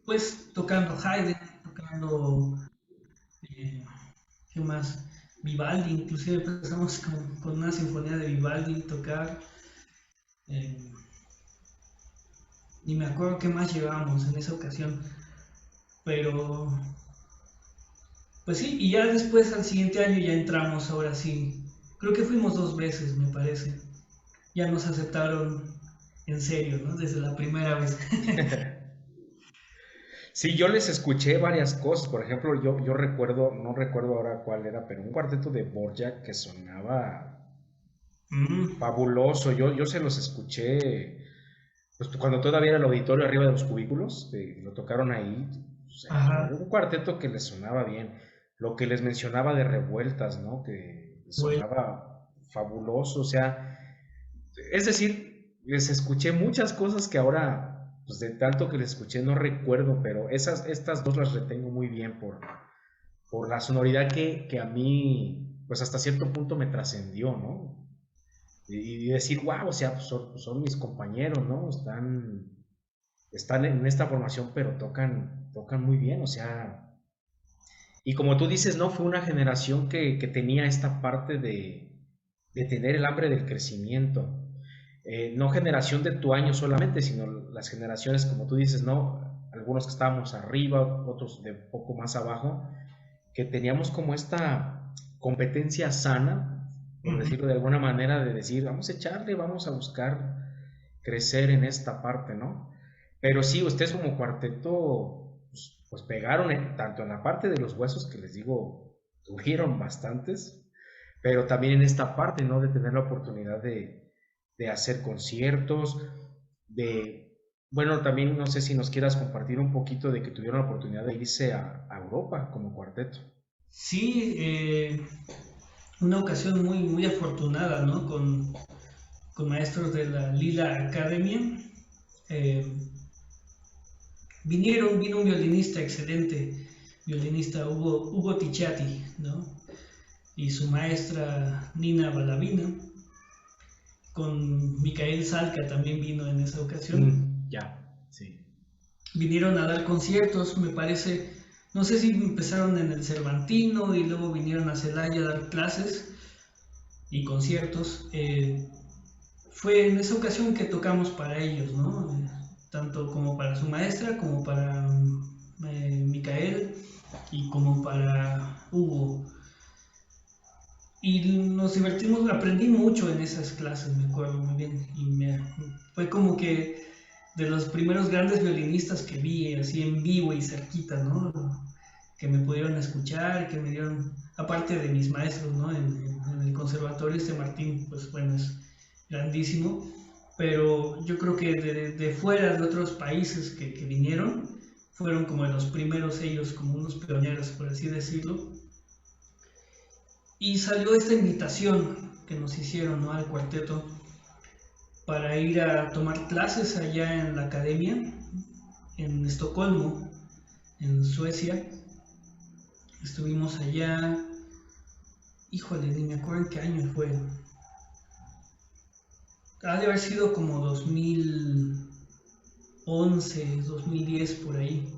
Speaker 2: pues tocando Haydn, tocando, eh, ¿qué más? Vivaldi, inclusive empezamos con una sinfonía de Vivaldi tocar. Eh, Ni me acuerdo qué más llevábamos en esa ocasión, pero pues sí, y ya después al siguiente año ya entramos, ahora sí, creo que fuimos 2 veces, me parece, ya nos aceptaron en serio, ¿no? Desde la primera vez.
Speaker 1: Sí, yo les escuché varias cosas. Por ejemplo, yo recuerdo, no recuerdo ahora cuál era, pero un cuarteto de Borjak que sonaba
Speaker 2: Mm,
Speaker 1: fabuloso. Yo se los escuché, pues cuando todavía era el auditorio arriba de los cubículos, lo tocaron ahí. O sea,
Speaker 2: ajá,
Speaker 1: un cuarteto que les sonaba bien. Lo que les mencionaba de Revueltas, ¿no? Que
Speaker 2: bueno,
Speaker 1: sonaba fabuloso. O sea, es decir, les escuché muchas cosas que ahora, pues de tanto que les escuché, no recuerdo, pero estas dos las retengo muy bien por la sonoridad que a mí, pues hasta cierto punto me trascendió, ¿no? Y decir, wow, o sea, pues son mis compañeros, ¿no? Están en esta formación, pero tocan muy bien, o sea, y como tú dices, ¿no? Fue una generación que tenía esta parte de tener el hambre del crecimiento. No generación de tu año solamente, sino las generaciones, como tú dices, ¿no? Algunos que estábamos arriba, otros de poco más abajo, que teníamos como esta competencia sana, por
Speaker 2: ujú.
Speaker 1: decirlo de alguna manera, de decir, vamos a echarle, vamos a buscar crecer en esta parte, ¿no? Pero sí, ustedes como cuarteto, pues pegaron tanto en la parte de los huesos, que les digo, tuvieron bastantes, pero también en esta parte, ¿no? De tener la oportunidad de hacer conciertos, bueno, también no sé si nos quieras compartir un poquito de que tuvieron la oportunidad de irse a Europa como cuarteto.
Speaker 2: Sí, una ocasión muy, muy afortunada, ¿no? Con maestros de la Lila Academia. Eh, vino un violinista excelente, violinista Hugo Ticciati, ¿no? Y su maestra Nina Balavina. con Micael Salca también vino en esa ocasión.
Speaker 1: Ya, sí.
Speaker 2: Vinieron a dar conciertos, me parece, no sé si empezaron en el Cervantino y luego vinieron a Celaya a dar clases y conciertos. Fue en esa ocasión que tocamos para ellos, ¿no? Tanto como para su maestra, como para Micael y como para Hugo. Y nos divertimos, aprendí mucho en esas clases, me acuerdo muy bien. Fue como que de los primeros grandes violinistas que vi así en vivo y cerquita, ¿no? Que me pudieron escuchar, que me dieron, aparte de mis maestros, ¿no? En el conservatorio Martín, pues bueno, es grandísimo, pero yo creo que de fuera de otros países que vinieron, fueron como de los primeros ellos, como unos pioneros, por así decirlo. Y salió esta invitación que nos hicieron, ¿no? Al cuarteto para ir a tomar clases allá en la academia, en Estocolmo, en Suecia. Estuvimos allá, híjole, ni me acuerdo en qué año fue. Ha de haber sido como 2011, 2010 por ahí.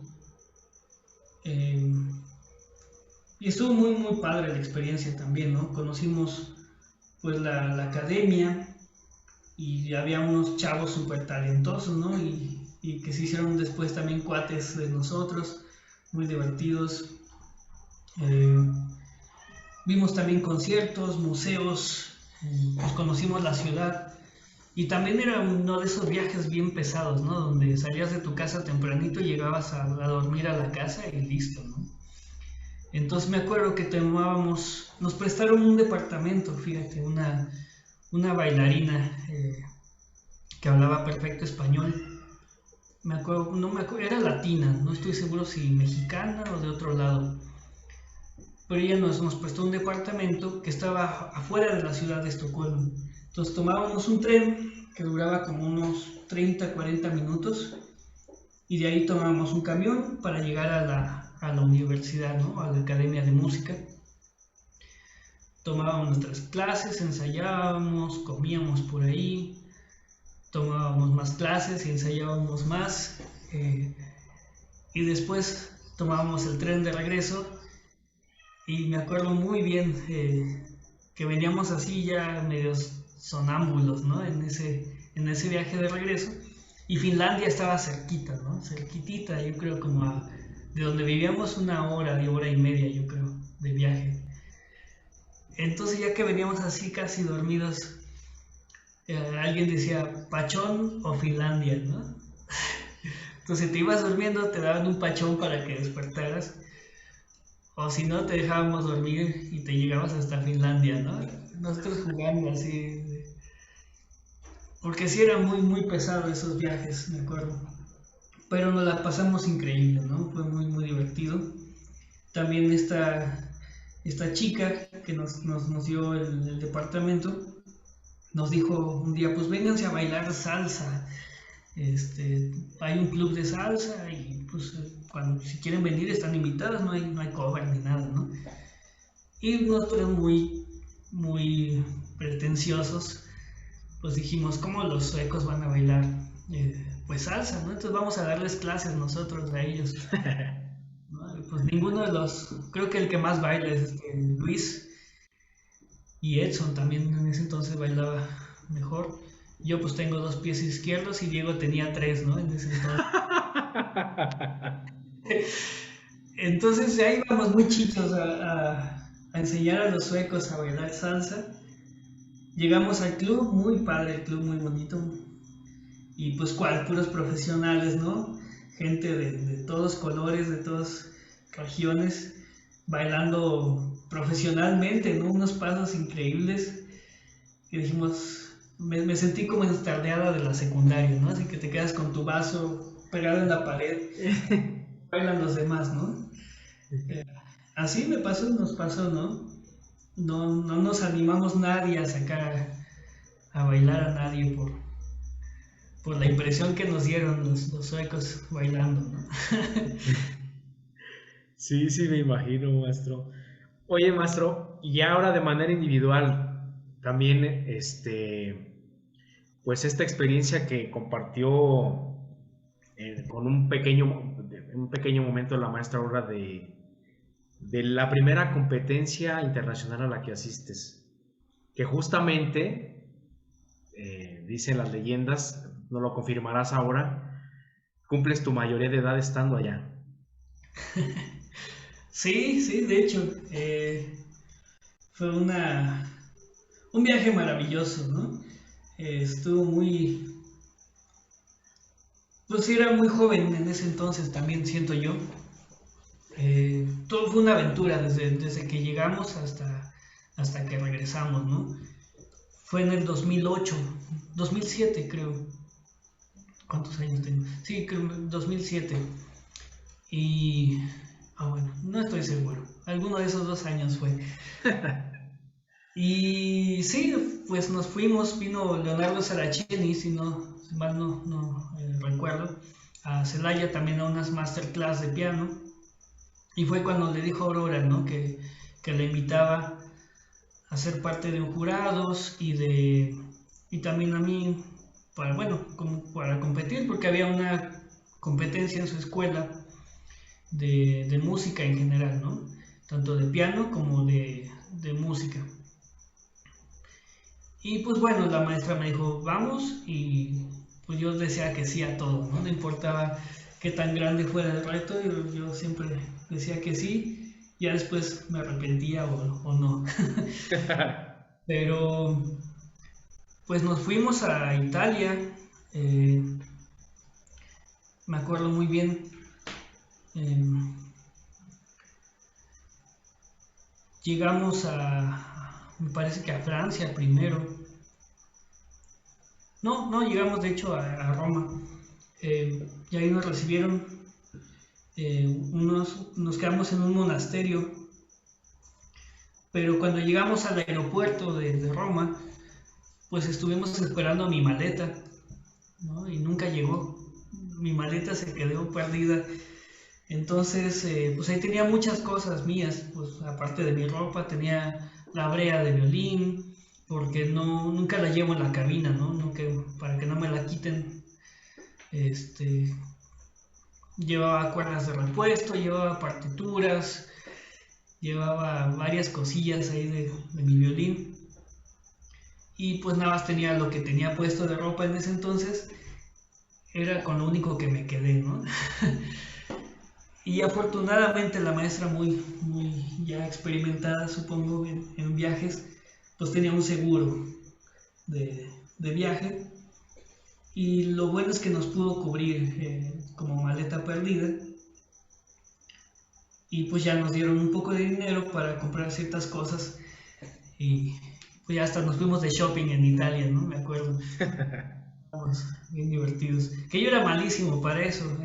Speaker 2: Y estuvo muy padre la experiencia también, ¿no? Conocimos pues la academia y había unos chavos súper talentosos, ¿no? Y que se hicieron después también cuates de nosotros, muy divertidos. Vimos también conciertos, museos, pues conocimos la ciudad. Y también era uno de esos viajes bien pesados, ¿no? Donde salías de tu casa tempranito y llegabas a dormir a la casa y listo, ¿no? Entonces me acuerdo que nos prestaron un departamento, fíjate, una bailarina que hablaba perfecto español. Me acuerdo, no me acuerdo, era latina, no estoy seguro si mexicana o de otro lado. Pero ella nos prestó un departamento que estaba afuera de la ciudad de Estocolmo. Entonces tomábamos un tren que duraba como unos 30, 40 minutos y de ahí tomábamos un camión para llegar a la universidad, ¿no? A la academia de música. Tomábamos nuestras clases, ensayábamos, comíamos por ahí, tomábamos más clases y ensayábamos más. Y después tomábamos el tren de regreso y me acuerdo muy bien que veníamos así ya medios sonámbulos, ¿no? En ese viaje de regreso. Y Finlandia estaba cerquita, ¿no? Cerquitita, yo creo de donde vivíamos 1 hora y media, yo creo, de viaje. Entonces ya que veníamos así casi dormidos, alguien decía, ¿Pachón o Finlandia, no? Entonces te ibas durmiendo, te daban un pachón para que despertaras, o si no, te dejábamos dormir y te llegabas hasta Finlandia, ¿no? Nosotros jugando así, porque sí eran muy pesados esos viajes, me acuerdo. Pero nos la pasamos increíble, ¿no? Fue muy divertido. También esta chica que nos dio el departamento nos dijo un día, pues vénganse a bailar salsa. Hay un club de salsa y pues si quieren venir están invitados, no hay cover ni nada, ¿no? Y nosotros muy pretenciosos, pues dijimos, ¿cómo los suecos van a bailar? Pues salsa, ¿no? Entonces vamos a darles clases nosotros a ellos. ¿No? Pues ninguno de creo que el que más baila es Luis y Edson también en ese entonces bailaba mejor. Yo pues tengo 2 pies izquierdos y Diego tenía 3, ¿no? En ese entonces. Entonces ahí íbamos muy chicos a enseñar a los suecos a bailar salsa. Llegamos al club, muy padre el club, muy bonito. Y pues puros profesionales, ¿no? Gente de todos colores, de todas regiones, bailando profesionalmente, ¿no? Unos pasos increíbles. Y dijimos, me sentí como en tardeada de la secundaria, ¿no? Así que te quedas con tu vaso pegado en la pared, bailan los demás, ¿no? Así nos pasó, ¿no? No nos animamos nadie a sacar a bailar a nadie por la impresión que nos dieron los suecos bailando, ¿no?
Speaker 1: Sí, me imagino, maestro. Oye, maestro, y ahora de manera individual, también, pues esta experiencia que compartió con un pequeño momento la maestra Aurora de la primera competencia internacional a la que asistes, que justamente, dicen las leyendas, no lo confirmarás ahora, cumples tu mayoría de edad estando allá.
Speaker 2: Sí, sí, de hecho, fue un viaje maravilloso, ¿no? Estuvo pues era muy joven en ese entonces también, siento yo. Todo fue una aventura desde que llegamos hasta que regresamos, ¿no? Fue en el 2008, 2007 creo. ¿Cuántos años tengo? Sí, creo 2007. Y... bueno, no estoy seguro. Alguno de esos 2 años fue. Y sí, pues nos fuimos, vino Leonardo Saraceni, si mal no recuerdo, a Celaya también a unas masterclass de piano. Y fue cuando le dijo a Aurora, ¿no? Que le invitaba a ser parte de un jurados y también a mí como para competir, porque había una competencia en su escuela de música en general, ¿no? Tanto de piano como de música. Y pues bueno, la maestra me dijo, vamos, y pues yo decía que sí a todo, ¿no? No importaba qué tan grande fuera el reto, yo siempre decía que sí, ya después me arrepentía o no. Pero pues nos fuimos a Italia, eh, me acuerdo muy bien, eh, llegamos me parece que a Francia primero, no, llegamos de hecho a Roma, y ahí nos recibieron, nos quedamos en un monasterio, pero cuando llegamos al aeropuerto de Roma, pues estuvimos esperando mi maleta, ¿no? Y nunca llegó, mi maleta se quedó perdida. Entonces, pues ahí tenía muchas cosas mías, pues aparte de mi ropa, tenía la brea de violín, porque nunca la llevo en la cabina, ¿no? Para que no me la quiten. Llevaba cuerdas de repuesto, llevaba partituras, llevaba varias cosillas ahí de mi violín. Y pues nada más tenía lo que tenía puesto de ropa en ese entonces, era con lo único que me quedé, ¿no? Y afortunadamente la maestra muy ya experimentada, supongo, en viajes, pues tenía un seguro de viaje. Y lo bueno es que nos pudo cubrir como maleta perdida. Y pues ya nos dieron un poco de dinero para comprar ciertas cosas. Y pues ya hasta nos fuimos de shopping en Italia, ¿no? Me acuerdo. Estábamos bien divertidos. Que yo era malísimo para eso.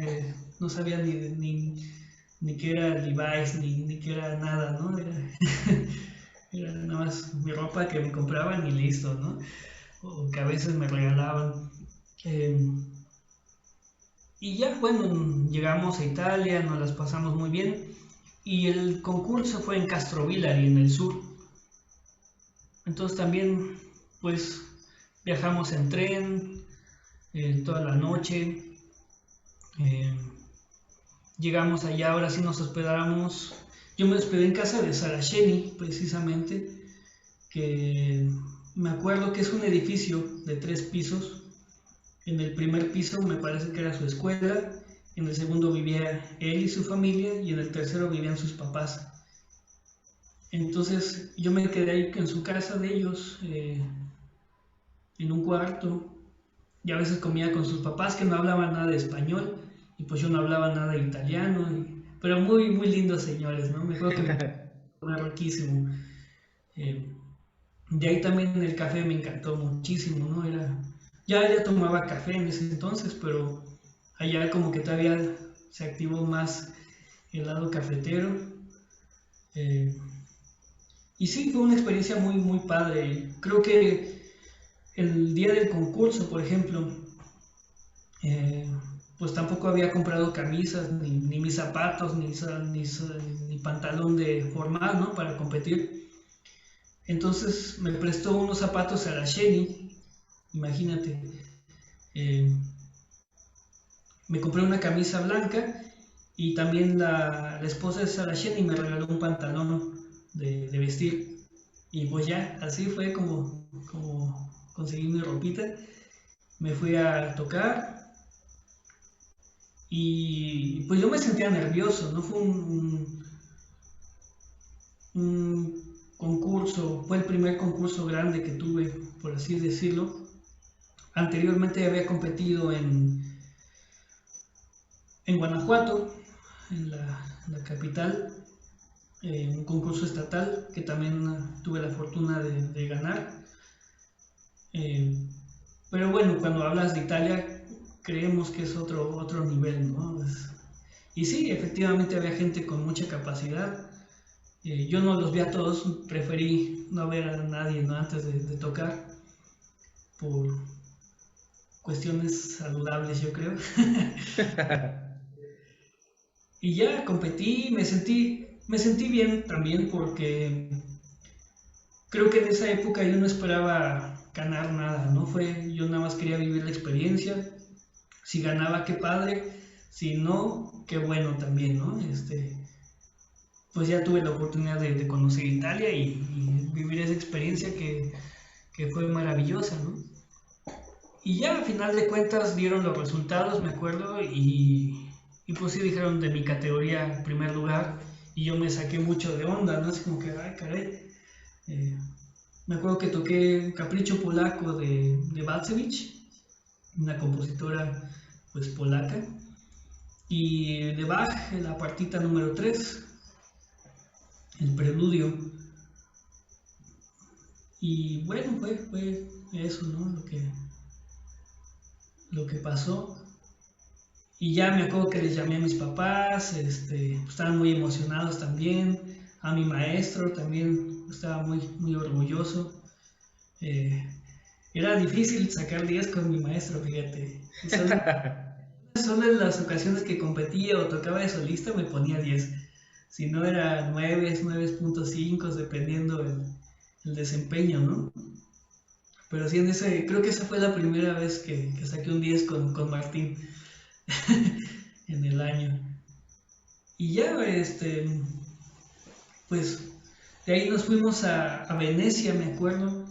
Speaker 2: No sabía ni qué era Levi's, ni qué era nada, ¿no? Era nada más mi ropa que me compraban y listo, ¿no? O que a veces me regalaban. Y ya, bueno, llegamos a Italia, nos las pasamos muy bien. Y el concurso fue en Castrovillari, en el sur. Entonces también, pues, viajamos en tren toda la noche. Llegamos allá, ahora sí nos hospedamos. Yo me hospedé en casa de Saraceni, precisamente, que me acuerdo que es un edificio de 3 pisos. En el primer piso me parece que era su escuela, en el segundo vivía él y su familia, y en el tercero vivían sus papás. Entonces yo me quedé ahí en su casa de ellos, en un cuarto, y a veces comía con sus papás que no hablaban nada de español, y pues yo no hablaba nada de italiano, pero muy, muy lindos señores, ¿no? Me acuerdo que me riquísimo. De ahí también el café me encantó muchísimo, ¿no? Ya tomaba café en ese entonces, pero allá como que todavía se activó más el lado cafetero. Y sí, fue una experiencia muy, muy padre. Creo que el día del concurso, por ejemplo, pues tampoco había comprado camisas, ni mis zapatos, ni pantalón de formal, ¿no? Para competir. Entonces me prestó unos zapatos Saraceni imagínate. Eh, Me compré una camisa blanca y también la esposa de Sarah Shelly me regaló un pantalón de vestir. Y pues ya, así fue como conseguí mi ropita. Me fui a tocar y pues yo me sentía nervioso, ¿no? Fue un concurso, fue el primer concurso grande que tuve, por así decirlo. Anteriormente había competido en Guanajuato, en la capital, un concurso estatal que también tuve la fortuna de ganar. Eh, pero bueno, cuando hablas de Italia, creemos que es otro nivel, ¿no? Y sí, efectivamente había gente con mucha capacidad. Yo no los vi a todos, preferí no ver a nadie, ¿no? Antes de tocar, por cuestiones saludables, yo creo. Y ya competí, me sentí bien también porque creo que en esa época yo no esperaba ganar nada, ¿no? Yo nada más quería vivir la experiencia. Si ganaba, qué padre. Si no, qué bueno también, ¿no? Pues ya tuve la oportunidad de conocer Italia y vivir esa experiencia que fue maravillosa, ¿no? Y ya a final de cuentas dieron los resultados, me acuerdo, y pues sí dijeron de mi categoría en primer lugar, y yo me saqué mucho de onda, ¿no? Es como que, ay, caray. Eh, Me acuerdo que toqué Capricho Polaco de Balcevich, una compositora pues polaca, y de Bach, la partita número 3, el preludio. Y bueno, fue eso, ¿no? Lo que pasó. Y ya me acuerdo que les llamé a mis papás, estaban muy emocionados también, a mi maestro también estaba muy orgulloso. Eh, Era difícil sacar 10 con mi maestro, fíjate. Solo en las ocasiones que competía o tocaba de solista me ponía 10. Si no era 9, 9.5, dependiendo el desempeño, ¿no? Pero sí, creo que esa fue la primera vez que saqué un 10 con Martín en el año. Y ya, pues de ahí nos fuimos a Venecia, me acuerdo.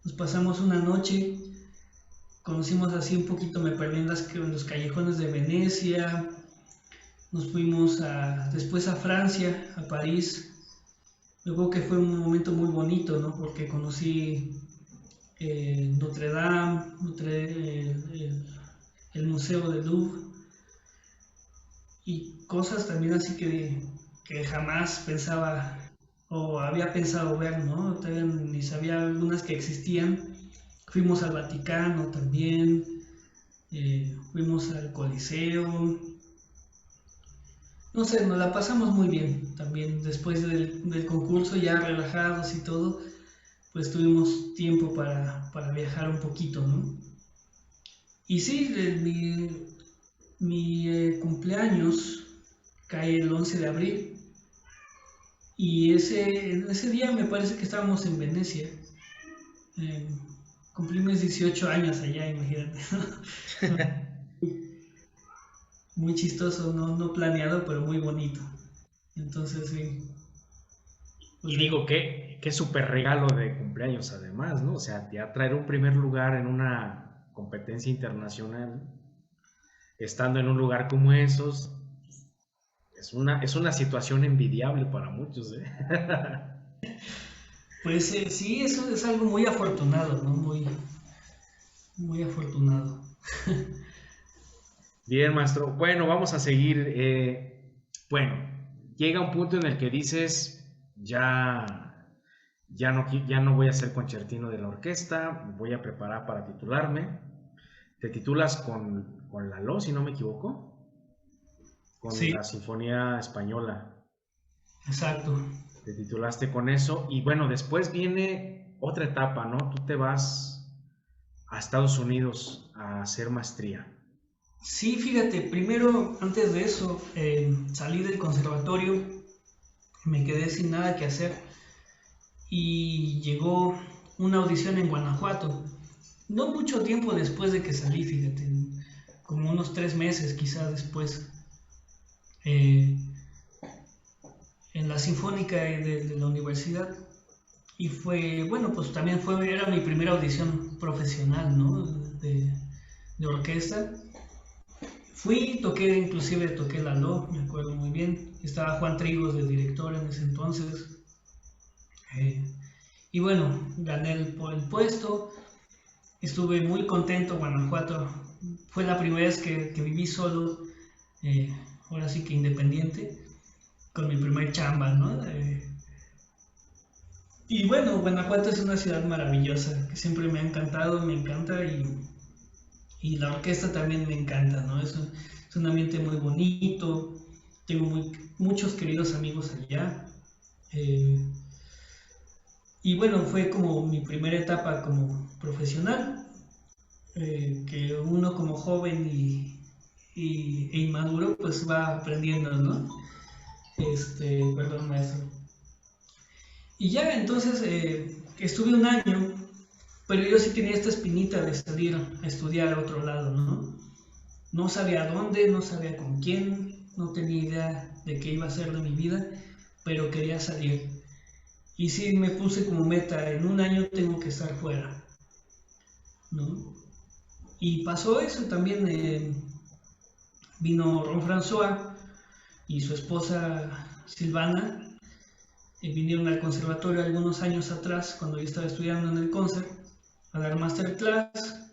Speaker 2: Nos pasamos una noche, conocimos así un poquito, me perdí en los callejones de Venecia. Nos fuimos después a Francia, a París. Me acuerdo que fue un momento muy bonito, ¿no? Porque conocí Notre Dame, el Museo del Louvre y cosas también así que jamás pensaba o había pensado ver, ¿no? Todavía ni sabía algunas que existían. Fuimos al Vaticano también, fuimos al Coliseo. No sé, nos la pasamos muy bien también. Después del concurso, ya relajados y todo, pues tuvimos tiempo para viajar un poquito, ¿no? Y sí, mi cumpleaños cae el 11 de abril y ese día me parece que estábamos en Venecia. Eh, Cumplí mis 18 años allá, imagínate. Muy chistoso, no planeado, pero muy bonito. Entonces, sí.
Speaker 1: Y
Speaker 2: Pues
Speaker 1: digo, qué súper regalo de cumpleaños además, ¿no? O sea, ya traer un primer lugar en una competencia internacional, estando en un lugar como esos, es una situación envidiable para muchos, ¿eh?
Speaker 2: pues sí, eso es algo muy afortunado, ¿no? Muy afortunado.
Speaker 1: Bien, maestro. Bueno, vamos a seguir. Bueno, llega un punto en el que dices, ya no voy a ser concertino de la orquesta, voy a preparar para titularme. Te titulas con Lalo, si no me equivoco, con
Speaker 2: Sí,
Speaker 1: la Sinfonía Española.
Speaker 2: exacto.
Speaker 1: Te titulaste con eso y bueno, después viene otra etapa, ¿no? Tú te vas a Estados Unidos a hacer maestría.
Speaker 2: Sí, fíjate, primero, antes de eso, salí del conservatorio, me quedé sin nada que hacer y llegó una audición en Guanajuato. no mucho tiempo después de que salí, fíjate, como unos 3 meses quizás después, eh, en la Sinfónica de la universidad. Y fue, bueno, pues también era mi primera audición profesional, ¿no? De orquesta. Fui, toqué la LO, me acuerdo muy bien. Estaba Juan Trigos de director en ese entonces. Y bueno, gané el puesto. Estuve muy contento. Guanajuato fue la primera vez que viví solo, ahora sí que independiente, con mi primer chamba, ¿no? Y bueno, Guanajuato es una ciudad maravillosa que siempre me ha encantado, me encanta, y la orquesta también me encanta, ¿no? Es un ambiente muy bonito, tengo muchos queridos amigos allá. eh, y bueno, fue como mi primera etapa como profesional, que uno como joven e inmaduro pues va aprendiendo, ¿no? Perdón, maestro. Y ya entonces estuve un año, pero yo sí tenía esta espinita de salir a estudiar a otro lado, ¿no? No sabía dónde, no sabía con quién, no tenía idea de qué iba a ser de mi vida, pero quería salir. Y sí me puse como meta, en un año tengo que estar fuera, ¿no? Y pasó eso también, vino Ron François y su esposa Silvana, vinieron al conservatorio algunos años atrás, cuando yo estaba estudiando en el concert, a dar masterclass.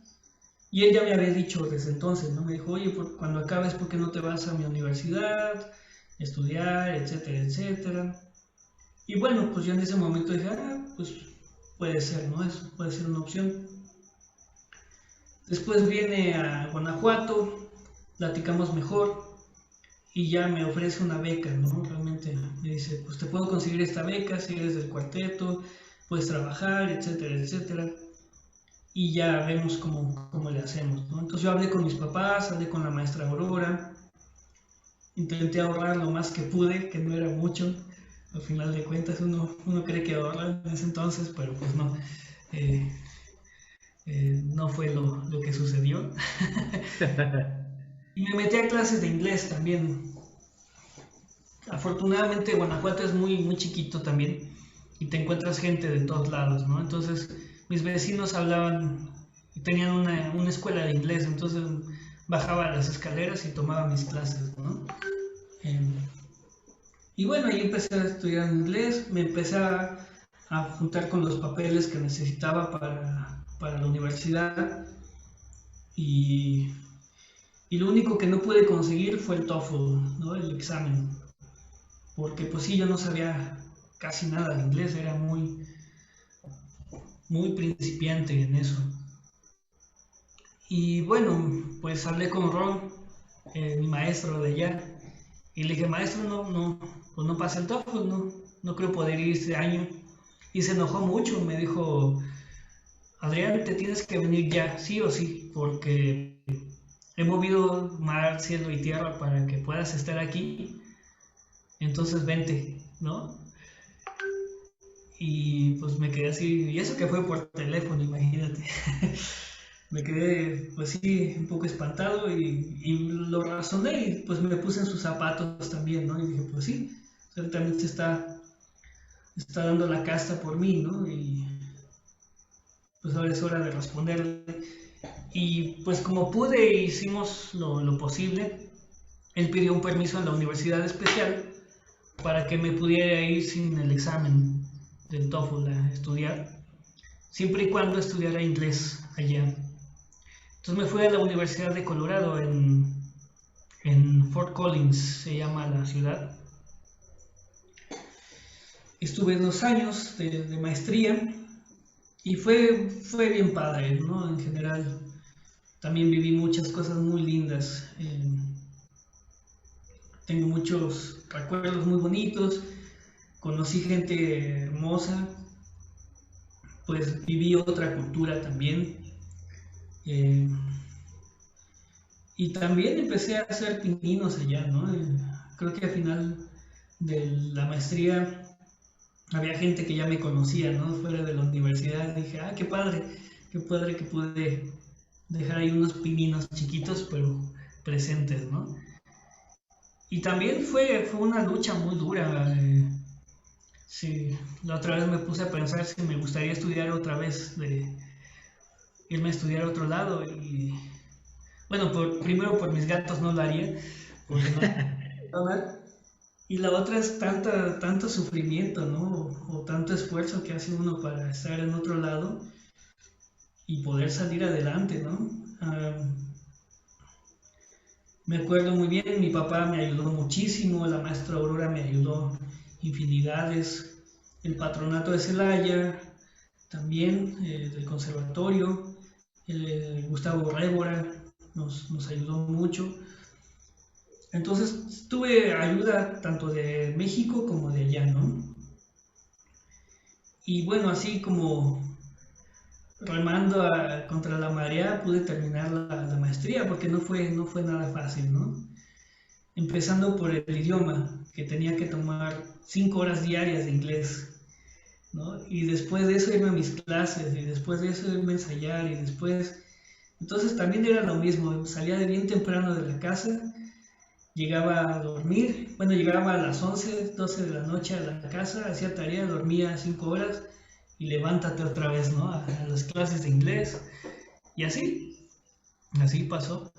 Speaker 2: Y él ya me había dicho desde entonces, ¿no? Me dijo, oye, cuando acabes, ¿por qué no te vas a mi universidad, estudiar, etcétera, etcétera? Y bueno, pues yo en ese momento dije, pues puede ser, ¿no? Eso puede ser una opción. Después viene a Guanajuato, platicamos mejor y ya me ofrece una beca, ¿no? Realmente me dice, pues te puedo conseguir esta beca si eres del cuarteto, puedes trabajar, etcétera, etcétera. Y ya vemos cómo le hacemos, ¿no? Entonces yo hablé con mis papás, hablé con la maestra Aurora, intenté ahorrar lo más que pude, que no era mucho, al final de cuentas uno cree que ahorra en ese entonces, pero pues no, no fue lo que sucedió. Y me metí a clases de inglés también. Afortunadamente Guanajuato es muy, muy chiquito también y te encuentras gente de todos lados, ¿no? Entonces mis vecinos hablaban, tenían una escuela de inglés, entonces bajaba las escaleras y tomaba mis clases, ¿no? Y bueno, ahí empecé a estudiar inglés, me empecé a juntar con los papeles que necesitaba para la universidad, y, y lo único que no pude conseguir fue el TOEFL, ¿no? El examen, porque pues sí, yo no sabía casi nada de inglés, era muy, muy principiante en eso. Y bueno, pues hablé con Ron, mi maestro de allá, y le dije, maestro, pues no pasa el TOEFL, no creo poder ir este año. Y se enojó mucho, me dijo, Adrián, te tienes que venir ya, sí o sí, porque he movido mar, cielo y tierra para que puedas estar aquí, entonces vente, ¿no? Y pues me quedé así, y eso que fue por teléfono, imagínate. Me quedé, pues sí, un poco espantado, y lo razoné y pues me puse en sus zapatos también, ¿no? Y dije, pues sí, él también se está dando la casta por mí, ¿no? Y pues ahora es hora de responderle. Y pues como pude, hicimos lo posible. Él pidió un permiso en la universidad especial para que me pudiera ir sin el examen del TOEFL a estudiar, siempre y cuando estudiara inglés allá. Entonces me fui a la Universidad de Colorado en Fort Collins, se llama la ciudad. Estuve 2 años de maestría y fue bien padre, ¿no? En general, también viví muchas cosas muy lindas. Tengo muchos recuerdos muy bonitos, conocí gente hermosa, pues viví otra cultura también. Eh, y también empecé a hacer pininos allá, ¿no? Creo que al final de la maestría había gente que ya me conocía, ¿no? Fuera de la universidad, dije, qué padre, qué padre que pude dejar ahí unos pininos chiquitos, pero presentes, ¿no? Y también fue una lucha muy dura. Sí, la otra vez me puse a pensar si me gustaría estudiar otra vez, de irme a estudiar a otro lado. Y bueno, primero por mis gatos no lo haría, porque no. Y la otra es tanto sufrimiento, ¿no? O tanto esfuerzo que hace uno para estar en otro lado y poder salir adelante, ¿no? Me acuerdo muy bien, mi papá me ayudó muchísimo, la maestra Aurora me ayudó infinidades, el patronato de Celaya, también del conservatorio, Gustavo Révora nos ayudó mucho. Entonces tuve ayuda tanto de México como de allá, ¿no? Y bueno, así como remando contra la marea pude terminar la maestría porque no fue nada fácil, ¿no? Empezando por el idioma, que tenía que tomar 5 horas diarias de inglés, ¿no? Y después de eso irme a mis clases, y después de eso irme a ensayar, y después... Entonces también era lo mismo, salía de bien temprano de la casa, llegaba a dormir, bueno, llegaba a las 11, 12 de la noche a la casa, hacía tarea, dormía 5 horas, y levántate otra vez, ¿no? A las clases de inglés, y así pasó.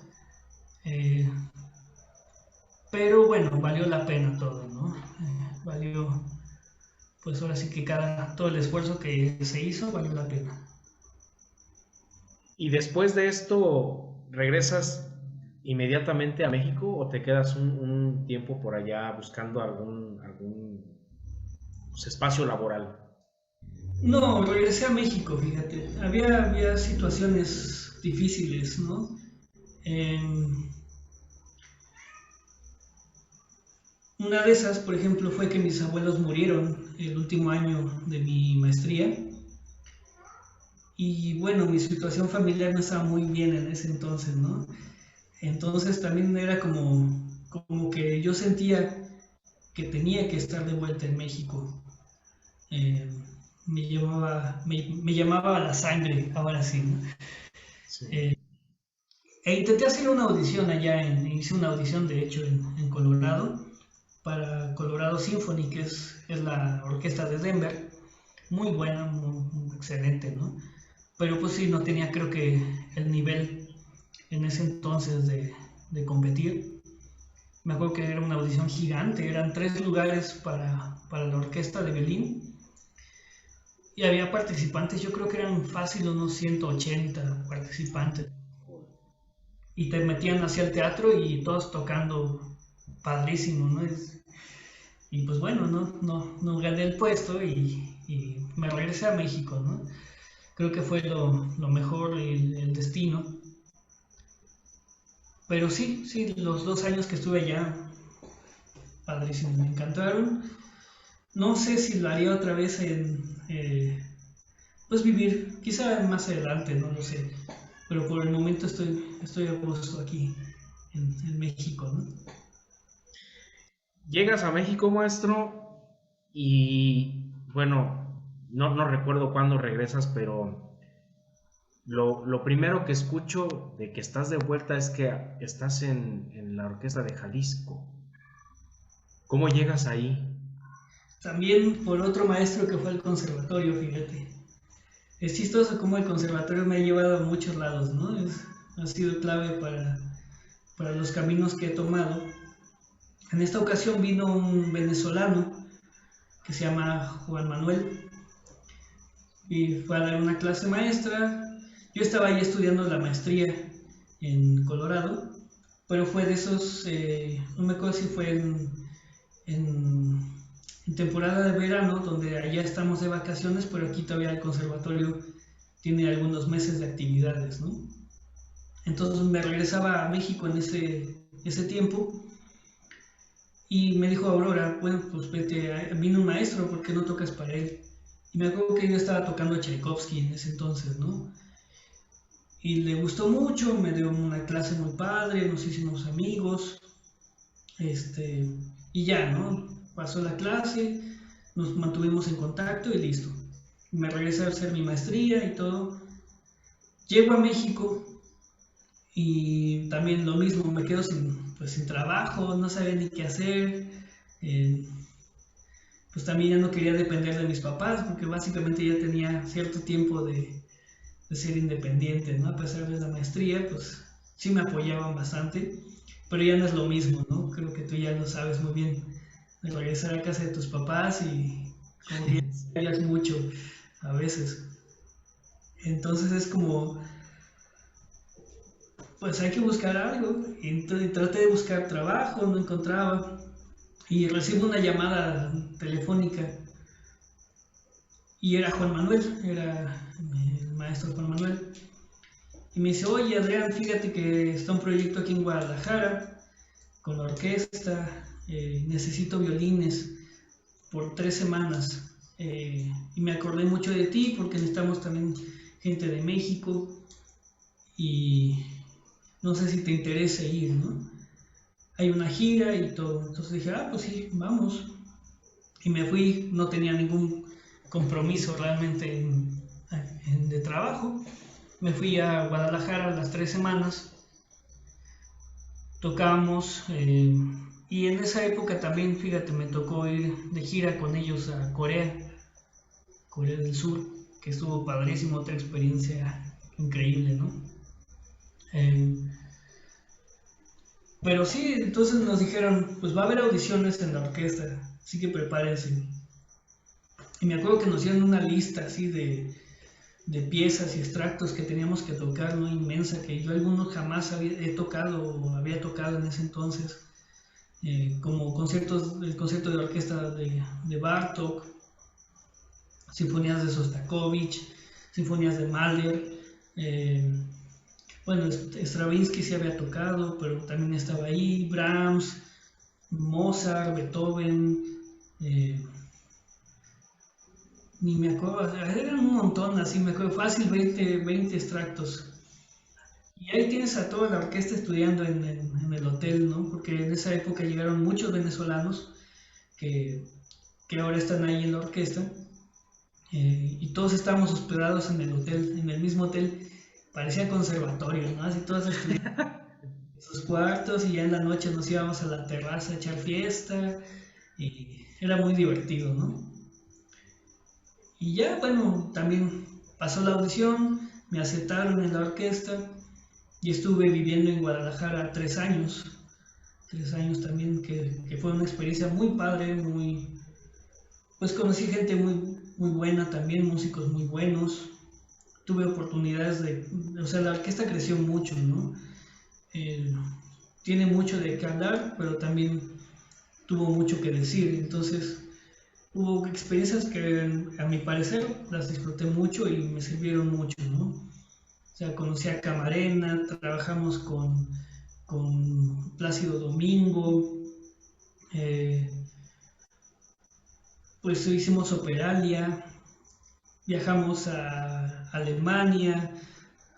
Speaker 2: Pero bueno, valió la pena todo, ¿no? Valió, pues ahora sí que todo el esfuerzo que se hizo valió la pena.
Speaker 1: ¿Y después de esto regresas inmediatamente a México o te quedas un tiempo por allá buscando algún pues, espacio laboral?
Speaker 2: No, regresé a México, fíjate. Había situaciones difíciles, ¿no? Una de esas, por ejemplo, fue que mis abuelos murieron el último año de mi maestría. Y bueno, mi situación familiar no estaba muy bien en ese entonces, ¿no? Entonces también era como que yo sentía que tenía que estar de vuelta en México. Eh, me llamaba a la sangre, ahora sí, ¿no?
Speaker 1: Sí.
Speaker 2: Intenté hacer una audición allá, hice una audición de hecho en Colorado, para Colorado Symphony, que es la orquesta de Denver, muy buena, muy excelente, ¿no? Pero pues sí, no tenía creo que el nivel en ese entonces de competir. Me acuerdo que era una audición gigante, eran 3 lugares para la orquesta de violín y había participantes, yo creo que eran fácil unos 180 participantes. Y te metían hacia el teatro y todos tocando padrísimo, ¿no? Y pues bueno, no gané el puesto y me regresé a México, ¿no? Creo que fue lo mejor, el destino. Pero sí, los 2 años que estuve allá, padrísimo, me encantaron. No sé si lo haría otra vez pues vivir, quizá más adelante, no lo sé. Pero por el momento estoy a gusto aquí en México, ¿no?
Speaker 1: Llegas a México, maestro, y bueno, no recuerdo cuándo regresas, pero lo primero que escucho de que estás de vuelta es que estás en la orquesta de Jalisco. ¿Cómo llegas ahí?
Speaker 2: También por otro maestro que fue al conservatorio, fíjate. Es chistoso cómo el conservatorio me ha llevado a muchos lados, ¿no? Ha sido clave para los caminos que he tomado. En esta ocasión vino un venezolano que se llama Juan Manuel y fue a dar una clase maestra. Yo estaba ahí estudiando la maestría en Colorado, pero fue de esos, no me acuerdo si fue en temporada de verano, donde allá estamos de vacaciones, pero aquí todavía el conservatorio tiene algunos meses de actividades, ¿no? Entonces me regresaba a México en ese tiempo y me dijo Aurora, bueno, pues vete, vino un maestro, ¿por qué no tocas para él? Y me acuerdo que yo estaba tocando a Tchaikovsky en ese entonces, ¿no? Y le gustó mucho, me dio una clase muy padre, nos hicimos amigos, y ya, ¿no? Pasó la clase, nos mantuvimos en contacto y listo. Me regresé a hacer mi maestría y todo. Llego a México y también lo mismo, me quedo sin trabajo, no sabía ni qué hacer. eh, pues también ya no quería depender de mis papás porque básicamente ya tenía cierto tiempo de ser independiente, ¿no? A pesar de la maestría, pues sí me apoyaban bastante, pero ya no es lo mismo, ¿no? Creo que tú ya lo sabes muy bien, de regresar a casa de tus papás y como que ya extrañas mucho a veces. Entonces es como, pues hay que buscar algo. Y entonces traté de buscar trabajo, no encontraba. Y recibo una llamada telefónica y era Juan Manuel, era el maestro Juan Manuel. Y me dice, oye Adrián, fíjate que está un proyecto aquí en Guadalajara con la orquesta, necesito violines por 3 semanas. Y me acordé mucho de ti porque necesitamos también gente de México y no sé si te interesa ir, ¿no? Hay una gira y todo. Entonces dije, ah, pues sí, vamos. Y me fui, no tenía ningún compromiso realmente de trabajo. Me fui a Guadalajara las 3 semanas, tocamos y en esa época también, fíjate, me tocó ir de gira con ellos a Corea del Sur, que estuvo padrísimo, otra experiencia increíble, ¿no? Eh, pero sí, entonces nos dijeron, pues va a haber audiciones en la orquesta, así que prepárense. Y me acuerdo que nos dieron una lista así de piezas y extractos que teníamos que tocar, ¿no? Inmensa, que yo algunos jamás he tocado o había tocado en ese entonces, como el concierto de orquesta de Bartók, sinfonías de Sostakovich, sinfonías de Mahler, bueno, Stravinsky sí había tocado, pero también estaba ahí, Brahms, Mozart, Beethoven, eh, ni me acuerdo, eran un montón, así me acuerdo, fácil 20 extractos. Y ahí tienes a toda la orquesta estudiando en el hotel, ¿no? Porque en esa época llegaron muchos venezolanos que, que ahora están ahí en la orquesta, y todos estábamos hospedados en el hotel, en el mismo hotel, parecía conservatorio, ¿no? Así todos estudiando en sus cuartos y ya en la noche nos íbamos a la terraza a echar fiesta y era muy divertido, ¿no? Y ya, bueno, también pasó la audición, me aceptaron en la orquesta y estuve viviendo en Guadalajara 3 años. 3 años también, que fue una experiencia muy padre, pues conocí gente muy buena también, músicos muy buenos. Tuve oportunidades o sea, la orquesta creció mucho, ¿no? Eh, Tiene mucho de qué hablar, pero también tuvo mucho que decir. Entonces, hubo experiencias que a mi parecer las disfruté mucho y me sirvieron mucho, ¿no? O sea, conocí a Camarena, trabajamos con Plácido Domingo, eh, pues hicimos Operalia, viajamos a Alemania,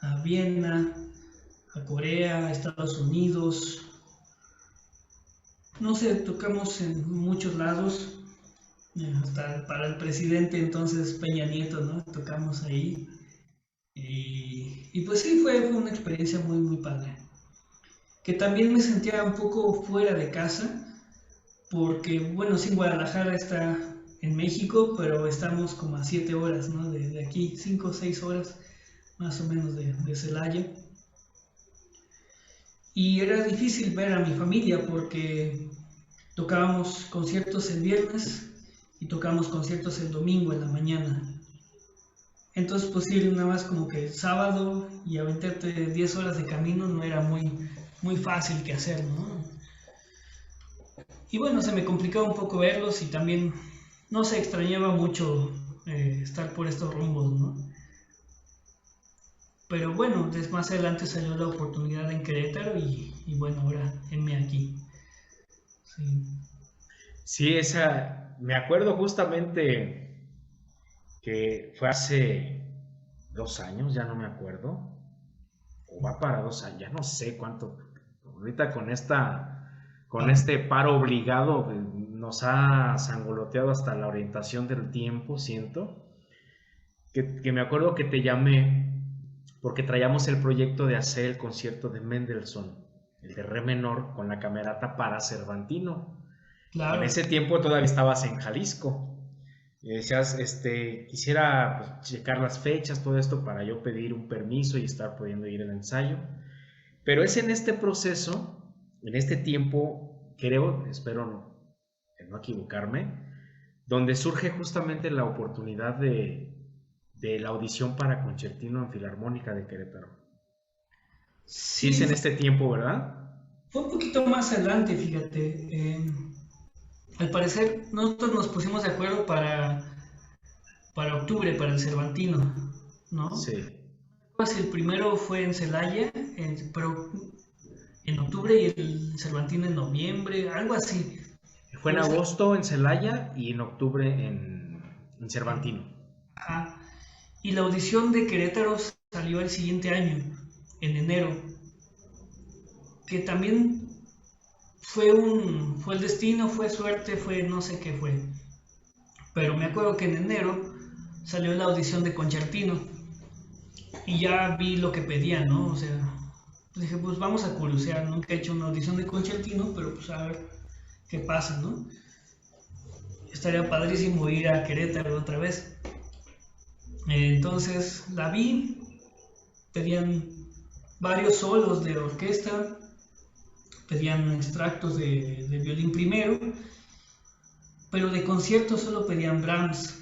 Speaker 2: a Viena, a Corea, a Estados Unidos, no sé, tocamos en muchos lados, hasta para el presidente entonces Peña Nieto, ¿no? Tocamos ahí. Y pues sí, fue una experiencia muy padre. Que también me sentía un poco fuera de casa, porque bueno, sí, Guadalajara está en México, pero estamos como a 7 horas, ¿no? De aquí, 5 o 6 horas más o menos de Celaya. Y era difícil ver a mi familia porque tocábamos conciertos el viernes y tocábamos conciertos el domingo en la mañana. Entonces, pues ir nada más como que el sábado y aventarte 10 horas de camino no era muy fácil que hacer, ¿no? Y bueno, se me complicaba un poco verlos y también, no se extrañaba mucho estar por estos rumbos, ¿no? Pero bueno, más adelante salió la oportunidad en Querétaro y bueno, ahora enme aquí. Sí.
Speaker 1: Sí, me acuerdo justamente que fue hace 2 años, ya no me acuerdo, o va para 2 años, ya no sé cuánto. Ahorita con este paro obligado, nos ha sangoloteado hasta la orientación del tiempo, siento. Que me acuerdo que te llamé porque traíamos el proyecto de hacer el concierto de Mendelssohn, el de re menor, con la camerata para Cervantino. En
Speaker 2: Claro.
Speaker 1: ese tiempo todavía estabas en Jalisco. Y decías, quisiera pues, checar las fechas, todo esto para yo pedir un permiso y estar pudiendo ir al ensayo. Pero es en este proceso, en este tiempo, creo, espero no equivocarme, donde surge justamente la oportunidad de la audición para concertino en Filarmónica de Querétaro. Sí es
Speaker 2: Sí,
Speaker 1: en este tiempo, ¿verdad?
Speaker 2: fue un poquito más adelante, fíjate. Al parecer, nosotros nos pusimos de acuerdo para octubre, para el Cervantino, ¿no?
Speaker 1: Sí.
Speaker 2: Pues el primero fue en Celaya, pero en octubre y el Cervantino en noviembre, algo así.
Speaker 1: Fue en
Speaker 2: Pero esa,
Speaker 1: agosto en Celaya y en octubre en Cervantino.
Speaker 2: ajá. Y la audición de Querétaro salió el siguiente año, en enero, que también fue el destino, fue suerte, fue no sé qué fue. Pero me acuerdo que en enero salió la audición de Concertino y ya vi lo que pedían, ¿no? O sea, pues dije, pues vamos a curiosear, nunca he hecho una audición de Concertino, pero pues a ver qué pasa, ¿no? Estaría padrísimo ir a Querétaro otra vez. Entonces la vi, pedían varios solos de orquesta, pedían extractos de violín primero, pero de concierto solo pedían Brahms,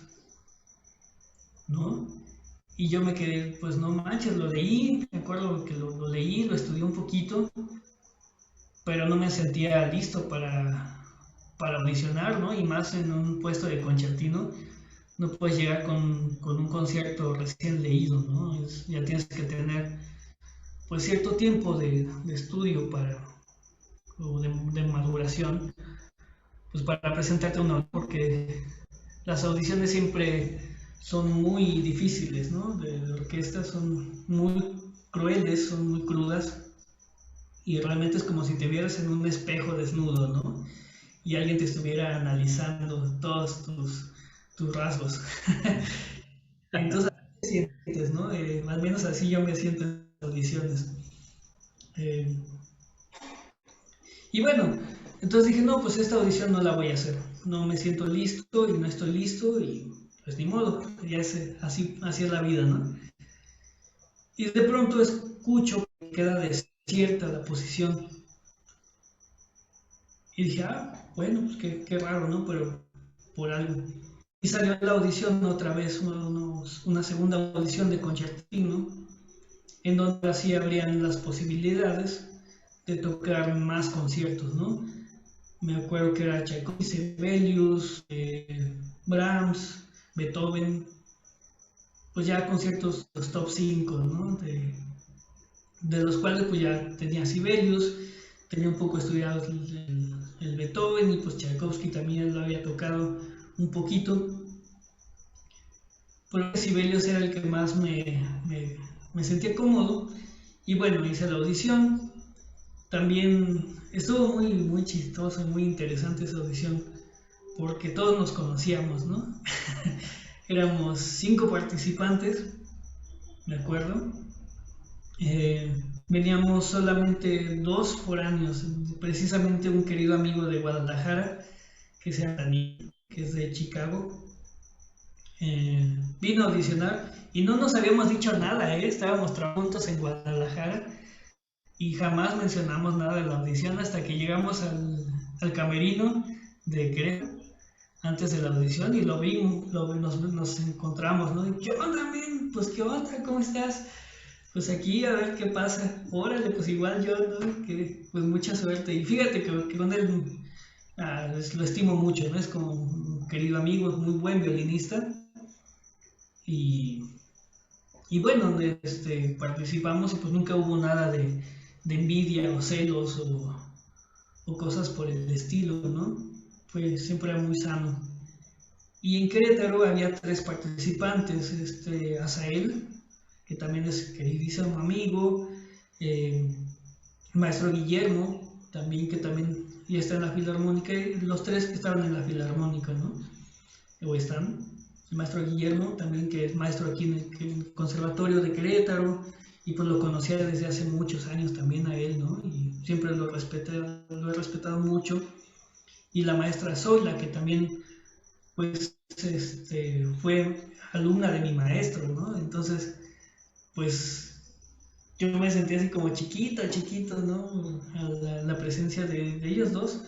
Speaker 2: ¿no? Y yo me quedé, pues no manches, lo leí, me acuerdo que lo leí, lo estudié un poquito, pero no me sentía listo para audicionar, ¿no? Y más en un puesto de concertino, no puedes llegar con un concierto recién leído, ¿no? Ya tienes que tener pues cierto tiempo de estudio o de maduración, pues para presentarte a uno, porque las audiciones siempre son muy difíciles, ¿no? De orquesta son muy crueles, son muy crudas y realmente es como si te vieras en un espejo desnudo, ¿no? Y alguien te estuviera analizando todos tus rasgos. Entonces, así te sientes, ¿no? Al menos así yo me siento en audiciones. Eh, y bueno, entonces dije, no, pues esta audición no la voy a hacer. No me siento listo y no estoy listo y pues ni modo, ya es, así es la vida, ¿no? Y de pronto escucho que queda desierta la posición. Y dije, bueno, pues qué raro, ¿no? Pero por algo. Y salió la audición otra vez, una segunda audición de concertino, en donde así habrían las posibilidades de tocar más conciertos, ¿no? Me acuerdo que era Tchaikovsky, Sibelius, Brahms, Beethoven, pues ya conciertos los top 5, ¿no? De los cuales pues ya tenía Sibelius, tenía un poco estudiado el Beethoven y pues Tchaikovsky también lo había tocado un poquito, pero Sibelius era el que más me sentía cómodo y bueno, hice la audición, también estuvo muy chistoso, muy interesante esa audición porque todos nos conocíamos, ¿no? Éramos 5 participantes, me acuerdo. Veníamos solamente 2 foráneos, precisamente un querido amigo de Guadalajara, que se llama Daniel, que es de Chicago. Vino a audicionar y no nos habíamos dicho nada, estábamos juntos en Guadalajara y jamás mencionamos nada de la audición hasta que llegamos al camerino de Querétaro antes de la audición y lo vimos, nos encontramos, ¿no? ¿Qué onda, men? Pues, ¿qué onda? ¿Cómo estás? Pues aquí a ver qué pasa. Órale, pues igual yo, ¿no? Que, pues mucha suerte. Y fíjate que con él lo estimo mucho, ¿no? Es como un querido amigo, muy buen violinista. Y, y bueno, participamos y pues nunca hubo nada de envidia o celos o cosas por el estilo, ¿no? Pues siempre era muy sano. Y en Querétaro había 3 participantes, Azael, que también es queridísimo amigo, el maestro Guillermo, también que también ya está en la filarmónica, y los 3 que estaban en la filarmónica, ¿no? O están. El maestro Guillermo, también que es maestro aquí en el Conservatorio de Querétaro, y pues lo conocía desde hace muchos años también a él, ¿no? Y siempre lo he respetado mucho. Y la maestra Zoila, que también pues fue alumna de mi maestro, ¿no? Entonces, pues yo me sentí así como chiquito, ¿no? A la presencia de ellos dos.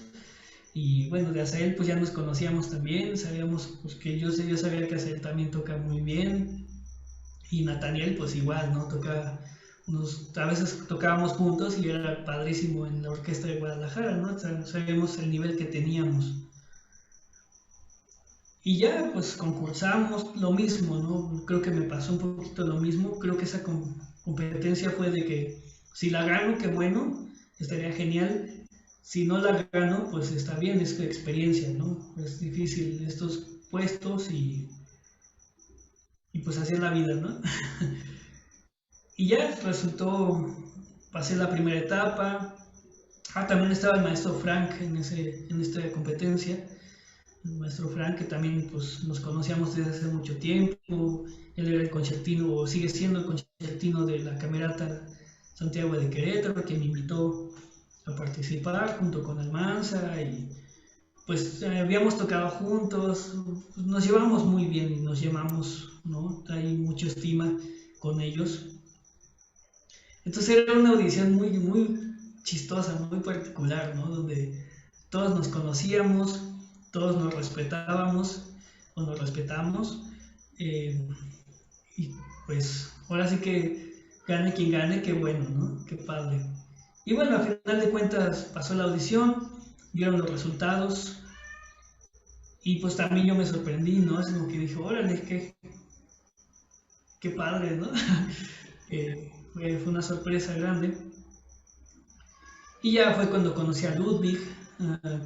Speaker 2: Y bueno, de Azael pues ya nos conocíamos también, sabíamos pues que yo sabía que Azael también toca muy bien. Y Nathaniel pues igual, ¿no? A veces tocábamos juntos y era padrísimo en la orquesta de Guadalajara, ¿no? Sabíamos el nivel que teníamos. Y ya, pues concursamos, lo mismo, ¿no? Creo que me pasó un poquito lo mismo. Creo que esa competencia fue de que si la gano, qué bueno, estaría genial. Si no la gano, pues está bien, es experiencia, ¿no? Es difícil estos puestos y pues así es la vida, ¿no? Y ya resultó, pasé la primera etapa. También estaba el maestro Frank en esta competencia. El maestro Frank, que también pues, nos conocíamos desde hace mucho tiempo. Él era el concertino, o sigue siendo el concertino de la Camerata Santiago de Querétaro, que me invitó a participar junto con Almanza. Y pues habíamos tocado juntos, pues, nos llevamos muy bien, nos llamamos, ¿no? Hay mucha estima con ellos. Entonces era una audición muy chistosa, muy particular, ¿no? Donde todos nos conocíamos, todos nos respetábamos o nos respetamos. Y pues ahora sí que gane quien gane, qué bueno, ¿no? Qué padre. Y bueno, al final de cuentas pasó la audición, vieron los resultados y pues también yo me sorprendí, ¿no? Es como que dije, órale, qué padre, ¿no? Fue una sorpresa grande. Y ya fue cuando conocí a Ludwig,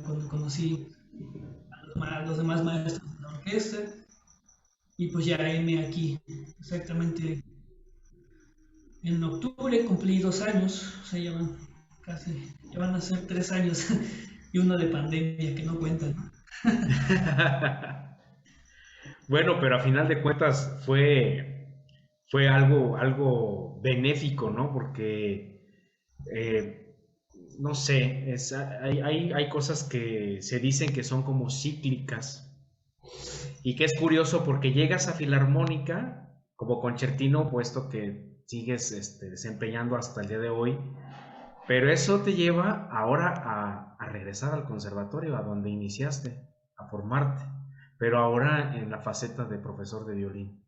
Speaker 2: cuando conocí a los demás maestros de la orquesta. Y pues ya M aquí, exactamente en octubre cumplí 2 años, o sea, ya van a ser 3 años y uno de pandemia que no cuenta, ¿no?
Speaker 1: Bueno, pero a final de cuentas fue algo benéfico, ¿no? Porque, eh, no sé, hay cosas que se dicen que son como cíclicas y que es curioso porque llegas a Filarmónica como concertino, puesto que sigues desempeñando hasta el día de hoy, pero eso te lleva ahora a regresar al conservatorio, a donde iniciaste, a formarte, pero ahora en la faceta de profesor de violín.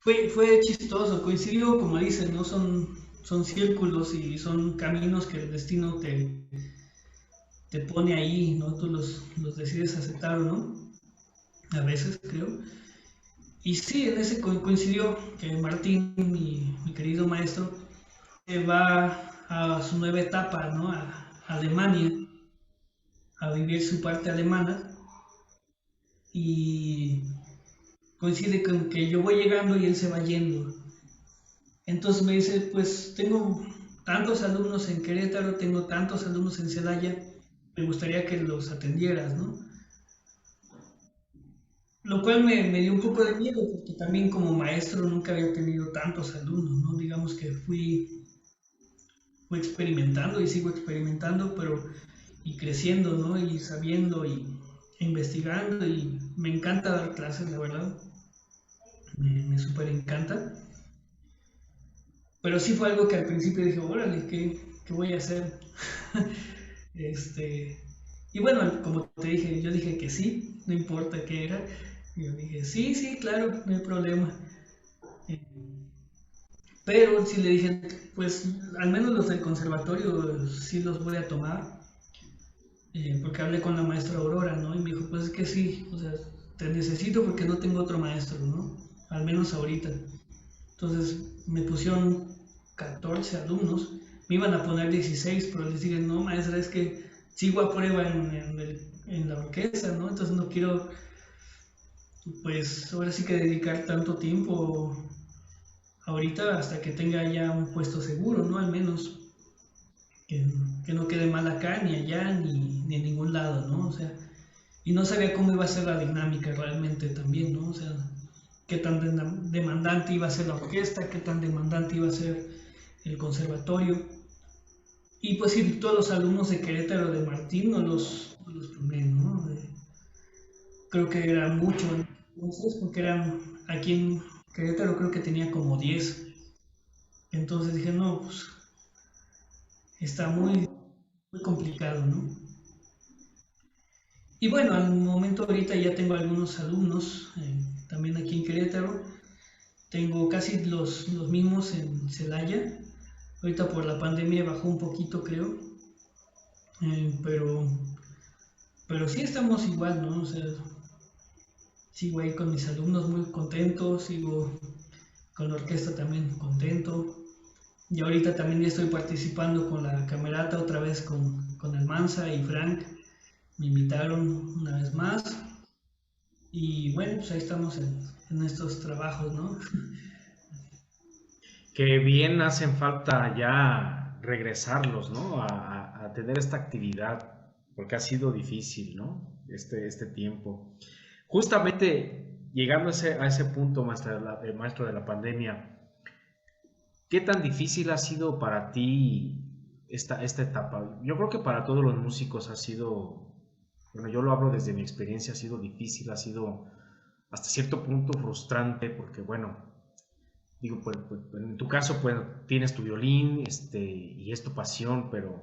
Speaker 2: Fue chistoso, coincidió, como dicen, ¿no? Son círculos y son caminos que el destino te pone ahí, ¿no? Tú los decides aceptar o no, a veces creo. Y sí, en ese coincidió que Martín, mi querido maestro, va a su nueva etapa, ¿no? A Alemania, a vivir su parte alemana. Y coincide con que yo voy llegando y él se va yendo. Entonces me dice, pues tengo tantos alumnos en Querétaro, tengo tantos alumnos en Celaya, me gustaría que los atendieras, ¿no? Lo cual me dio un poco de miedo, porque también como maestro nunca había tenido tantos alumnos, ¿no? Digamos que fui experimentando y sigo experimentando, pero y creciendo, ¿no? Y sabiendo y investigando y me encanta dar clases, la verdad. Me súper encanta. Pero sí fue algo que al principio dije, órale, ¿qué voy a hacer? este, y bueno, como te dije, yo dije que sí, no importa qué era. Yo dije, sí, claro, no hay problema. Eh, pero sí le dije, pues al menos los del conservatorio sí los voy a tomar. Porque hablé con la maestra Aurora, ¿no? Y me dijo, pues es que sí, o sea, te necesito porque no tengo otro maestro, ¿no? Al menos ahorita. Entonces me pusieron 14 alumnos, me iban a poner 16, pero les dije, no, maestra, es que sigo a prueba en la orquesta, ¿no? Entonces no quiero, pues ahora sí que dedicar tanto tiempo ahorita hasta que tenga ya un puesto seguro, ¿no? Al menos que, que no quede mal acá, ni allá, ni en ningún lado, ¿no? O sea, y no sabía cómo iba a ser la dinámica realmente también, ¿no? O sea, qué tan demandante iba a ser la orquesta, qué tan demandante iba a ser el conservatorio. Y pues sí, todos los alumnos de Querétaro de Martín no los tomé, ¿no? Creo que eran muchos, entonces, porque eran, aquí en Querétaro creo que tenía como 10. Entonces dije, no, pues está muy complicado, ¿no? Y bueno, al momento ahorita ya tengo algunos alumnos, también aquí en Querétaro. Tengo casi los mismos en Celaya. Ahorita por la pandemia bajó un poquito, creo. Pero sí estamos igual, ¿no? O sea, sigo ahí con mis alumnos muy contentos, sigo con la orquesta también contento. Y ahorita también ya estoy participando con la camerata otra vez con el Mansa y Frank. Me invitaron una vez más. Y bueno, pues ahí estamos en estos trabajos, ¿no?
Speaker 1: Que bien hacen falta ya regresarlos, ¿no? A tener esta actividad, porque ha sido difícil, ¿no? Este tiempo. Justamente llegando a ese punto, maestro de la pandemia, ¿qué tan difícil ha sido para ti esta etapa? Yo creo que para todos los músicos ha sido, bueno, yo lo hablo desde mi experiencia, ha sido difícil, ha sido hasta cierto punto frustrante, porque bueno, digo, pues, en tu caso, pues tienes tu violín, y es tu pasión, pero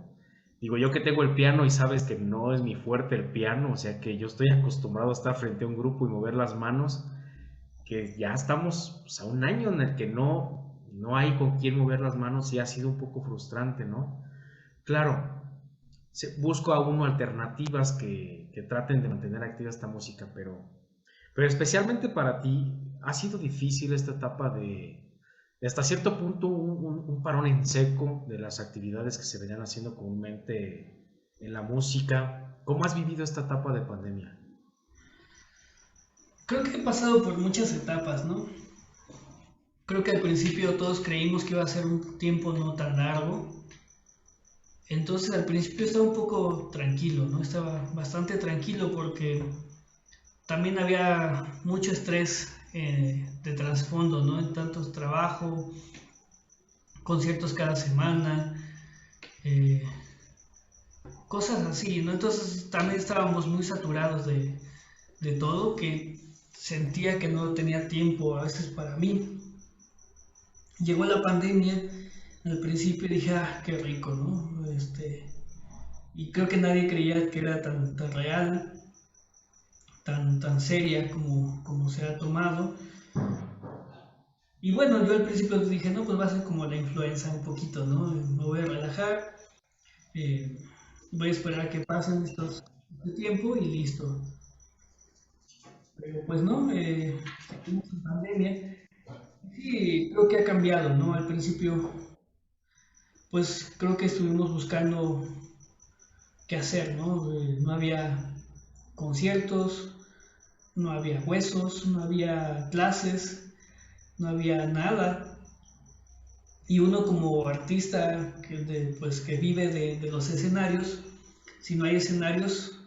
Speaker 1: digo, yo que tengo el piano y sabes que no es mi fuerte el piano, o sea que yo estoy acostumbrado a estar frente a un grupo y mover las manos, que ya estamos pues, a un año en el que no hay con quién mover las manos y ha sido un poco frustrante, ¿no? Claro, busco a uno alternativas que traten de mantener activa esta música, pero especialmente para ti, ¿ha sido difícil esta etapa de hasta cierto punto un parón en seco de las actividades que se venían haciendo comúnmente en la música? ¿Cómo has vivido esta etapa de pandemia?
Speaker 2: Creo que he pasado por muchas etapas, ¿no? Creo que al principio todos creímos que iba a ser un tiempo no tan largo. Entonces al principio estaba un poco tranquilo, ¿no? Estaba bastante tranquilo porque también había mucho estrés de trasfondo, ¿no? En tantos trabajo, conciertos cada semana, eh, cosas así, ¿no? Entonces también estábamos muy saturados de todo, que sentía que no tenía tiempo a veces para mí. Llegó la pandemia, al principio dije, ah, qué rico, ¿no? Y creo que nadie creía que era tan real, tan seria como se ha tomado. Y bueno, yo al principio dije, no, pues va a ser como la influenza un poquito, ¿no? Me voy a relajar, eh, voy a esperar a que pasen este tiempo y listo. Pero pues no, seguimos en pandemia. Sí, creo que ha cambiado, ¿no? Al principio, pues creo que estuvimos buscando qué hacer, ¿no? No había conciertos, no había huesos, no había clases, no había nada. Y uno como artista pues, que vive de los escenarios, si no hay escenarios,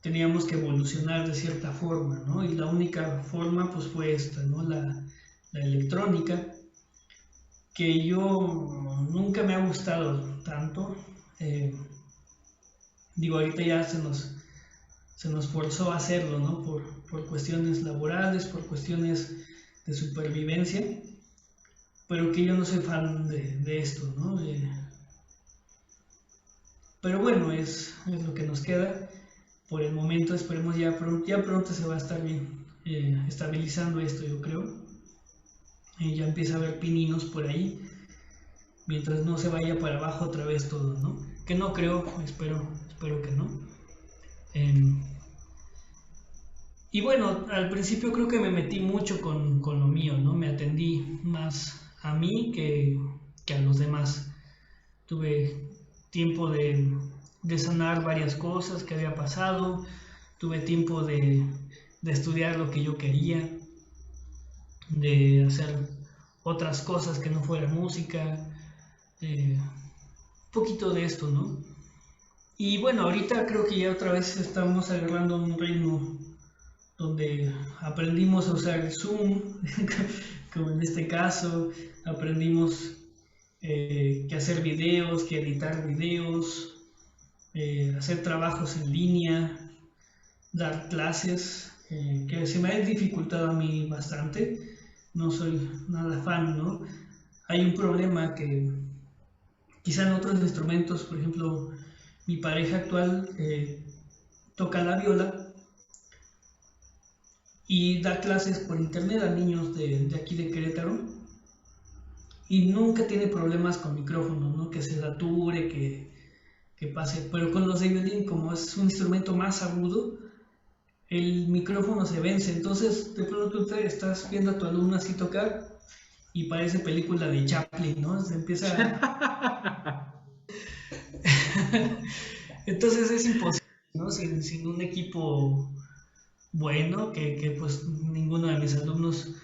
Speaker 2: teníamos que evolucionar de cierta forma, ¿no? Y la única forma pues fue esta, ¿no? La electrónica, que yo nunca me ha gustado tanto. Eh, Digo, ahorita ya se nos forzó a hacerlo, ¿no? Por cuestiones laborales, por cuestiones de supervivencia, pero que yo no soy fan de esto, ¿no? Pero bueno, es lo que nos queda. Por el momento esperemos ya pronto se va a estar bien estabilizando esto, yo creo. Ya empieza a haber pininos por ahí, mientras no se vaya para abajo otra vez todo, ¿no? Que no creo, espero que no. Eh, y bueno, al principio creo que me metí mucho con lo mío, ¿no? Me atendí más a mí que a los demás. Tuve tiempo de sanar varias cosas que había pasado, tuve tiempo de estudiar lo que yo quería, de hacer otras cosas que no fuera música, un poquito de esto, ¿no? Y bueno, ahorita creo que ya otra vez estamos agarrando un ritmo donde aprendimos a usar Zoom, como en este caso, aprendimos que hacer videos, que editar videos, hacer trabajos en línea, dar clases, que se me ha dificultado a mí bastante. No soy nada fan, ¿no? Hay un problema que quizá en otros instrumentos, por ejemplo, mi pareja actual toca la viola y da clases por internet a niños de aquí de Querétaro y nunca tiene problemas con micrófono, ¿no? Que se sature, que pase, pero con los de violín, como es un instrumento más agudo, el micrófono se vence, entonces de pronto tú estás viendo a tu alumno así tocar y parece película de Chaplin, ¿no? Se empieza... Entonces es imposible, ¿no? Sin un equipo bueno, pues ninguno de mis alumnos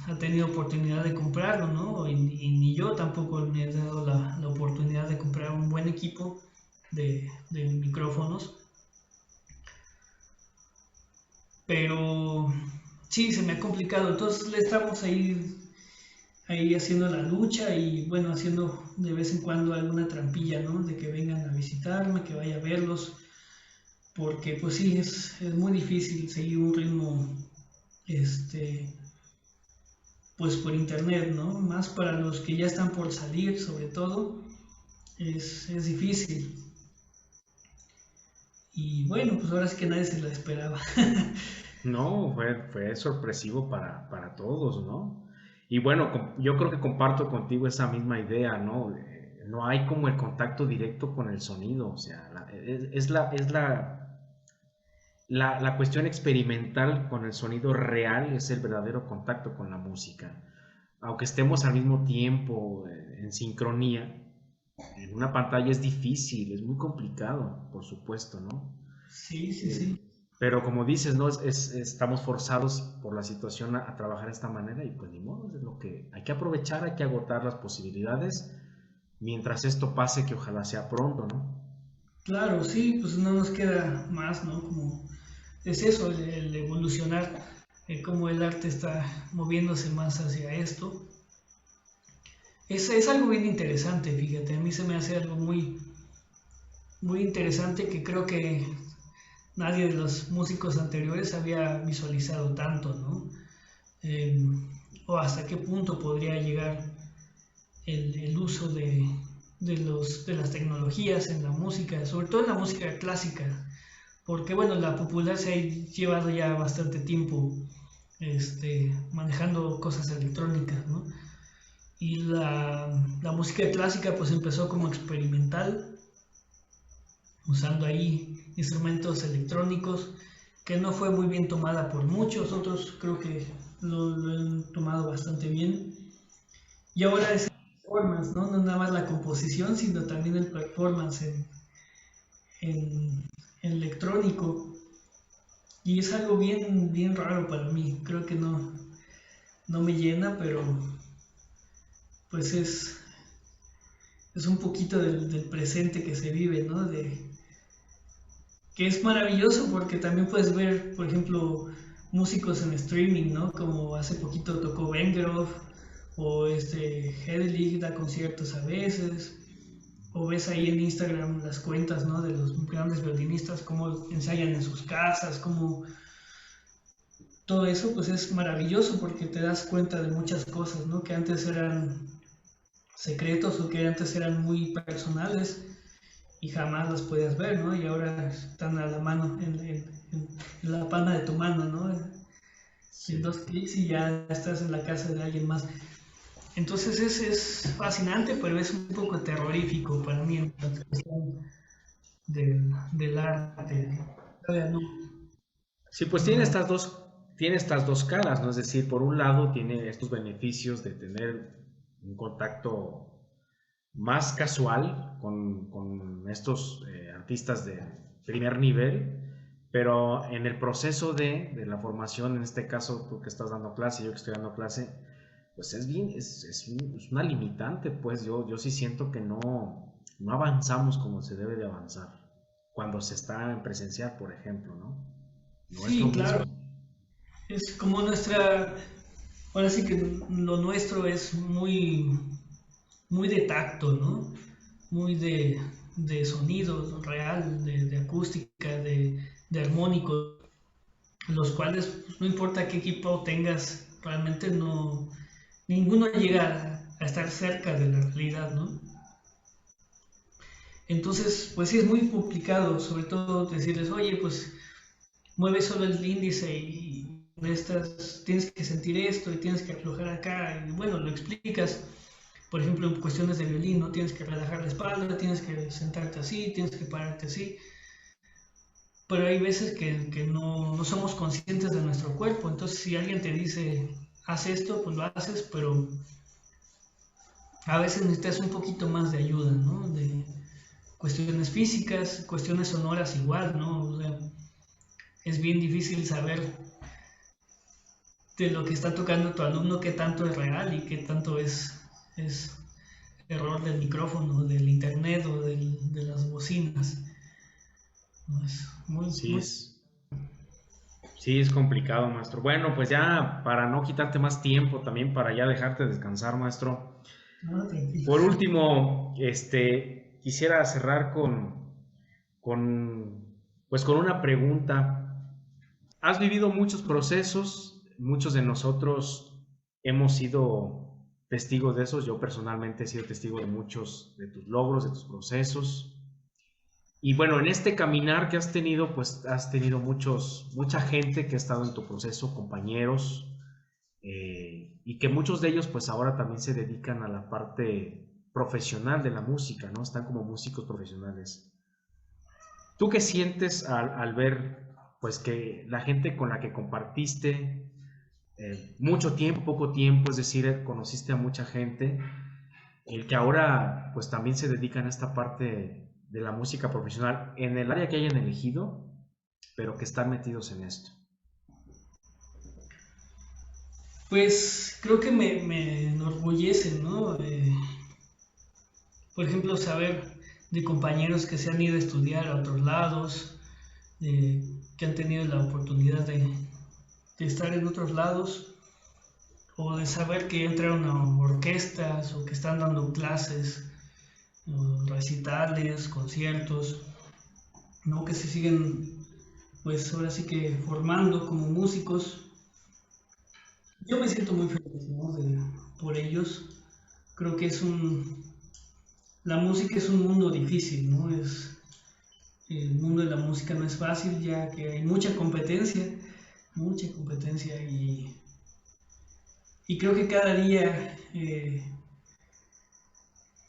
Speaker 2: ha tenido oportunidad de comprarlo, ¿no? Y ni yo tampoco me he dado la oportunidad de comprar un buen equipo de micrófonos. Pero sí, se me ha complicado. Entonces le estamos ahí haciendo la lucha y bueno, haciendo de vez en cuando alguna trampilla, ¿no? De que vengan a visitarme, que vaya a verlos. Porque pues sí, es muy difícil seguir un ritmo, pues por internet, ¿no? Más para los que ya están por salir, sobre todo, es difícil. Y bueno, pues ahora sí que nadie se la esperaba.
Speaker 1: No, fue sorpresivo para todos, ¿no? Y bueno, yo creo que comparto contigo esa misma idea, ¿no? No hay como el contacto directo con el sonido, o sea, la cuestión experimental con el sonido real es el verdadero contacto con la música. Aunque estemos al mismo tiempo en sincronía, en una pantalla es difícil, es muy complicado, por supuesto, ¿no?
Speaker 2: Sí, sí,
Speaker 1: Eh,
Speaker 2: sí.
Speaker 1: pero como dices, ¿no? Estamos forzados por la situación a trabajar de esta manera y pues ni modo, es lo que hay que aprovechar, hay que agotar las posibilidades mientras esto pase, que ojalá sea pronto, ¿no?
Speaker 2: Claro, sí, pues no nos queda más, ¿no? Como es eso, el evolucionar, cómo el arte está moviéndose más hacia esto. Es algo bien interesante, fíjate, a mí se me hace algo muy interesante que creo que nadie de los músicos anteriores había visualizado tanto, ¿no? Eh, o hasta qué punto podría llegar el uso de las tecnologías en la música, sobre todo en la música clásica, porque bueno, la popular se ha llevado ya bastante tiempo manejando cosas electrónicas, ¿no? Y la música clásica pues empezó como experimental, usando ahí instrumentos electrónicos, que no fue muy bien tomada por muchos, otros creo que lo han tomado bastante bien. Y ahora es el performance, ¿no? No nada más la composición, sino también el performance en electrónico. Y es algo bien raro para mí. Creo que no me llena, pero pues es un poquito del presente que se vive, ¿no? Que es maravilloso porque también puedes ver, por ejemplo, músicos en streaming, ¿no? Como hace poquito tocó Vengerov o Hedelig da conciertos a veces, o ves ahí en Instagram las cuentas, ¿no? De los grandes violinistas, cómo ensayan en sus casas, cómo todo eso, pues es maravilloso porque te das cuenta de muchas cosas, ¿no? Que antes eran secretos o que antes eran muy personales y jamás las podías ver, ¿no? Y ahora están a la mano, en la palma de tu mano, ¿no? En
Speaker 1: Sí.
Speaker 2: dos clics y ya estás en la casa de alguien más. Entonces es fascinante, pero es un poco terrorífico para mí en la cuestión del arte. Todavía no.
Speaker 1: Sí, pues
Speaker 2: no-
Speaker 1: tiene estas dos caras, ¿no? Es decir, por un lado tiene estos beneficios de tener un contacto más casual con estos artistas de primer nivel, pero en el proceso de la formación, en este caso tú que estás dando clase, yo que estoy dando clase, pues es bien, es una limitante, pues yo sí siento que no avanzamos como se debe de avanzar cuando se está en presencial, por ejemplo, ¿no? nuestro
Speaker 2: Sí, claro.
Speaker 1: mismo.
Speaker 2: Es como nuestra, ahora sí que lo nuestro es muy de tacto, ¿no? Muy de sonido real, de acústica, de armónico, los cuales pues, no importa qué equipo tengas, realmente no, ninguno llega a estar cerca de la realidad, ¿no? Entonces, pues sí es muy complicado, sobre todo decirles, oye, pues mueve solo el índice y estas, tienes que sentir esto y tienes que aflojar acá, y bueno, lo explicas. Por ejemplo, en cuestiones de violín, ¿no? Tienes que relajar la espalda, tienes que sentarte así, tienes que pararte así. Pero hay veces que no somos conscientes de nuestro cuerpo. Entonces, si alguien te dice, haz esto, pues lo haces, pero a veces necesitas un poquito más de ayuda, ¿no? De cuestiones físicas, cuestiones sonoras igual, ¿no? O sea, es bien difícil saber de lo que está tocando tu alumno, qué tanto es real y qué tanto es error del micrófono, del internet o de las bocinas. No, es
Speaker 1: Sí, sí, es complicado, maestro. Bueno, pues ya para no quitarte más tiempo, también para ya dejarte descansar, maestro.
Speaker 2: tranquilo.
Speaker 1: Por último, quisiera cerrar pues con una pregunta. Has vivido muchos procesos, muchos de nosotros hemos sido testigos de esos. Yo personalmente he sido testigo de muchos de tus logros, de tus procesos. Y bueno, en este caminar que has tenido, pues has tenido mucha gente que ha estado en tu proceso, compañeros, y que muchos de ellos pues ahora también se dedican a la parte profesional de la música, ¿no? Están como músicos profesionales. ¿Tú qué sientes al ver pues que la gente con la que compartiste mucho tiempo, poco tiempo, es decir, conociste a mucha gente, el que ahora pues también se dedican a esta parte de la música profesional en el área que hayan elegido, pero que están metidos en esto?
Speaker 2: Pues creo que me enorgullece, ¿no? Por ejemplo, saber de compañeros que se han ido a estudiar a otros lados, que han tenido la oportunidad de estar en otros lados, o de saber que entraron a orquestas o que están dando clases, o recitales, conciertos, ¿no? Que se siguen, pues ahora sí que formando como músicos. Yo me siento muy feliz, ¿no? Por ellos. Creo que la música es un mundo difícil, ¿no? El mundo de la música no es fácil ya que hay mucha competencia y creo que cada día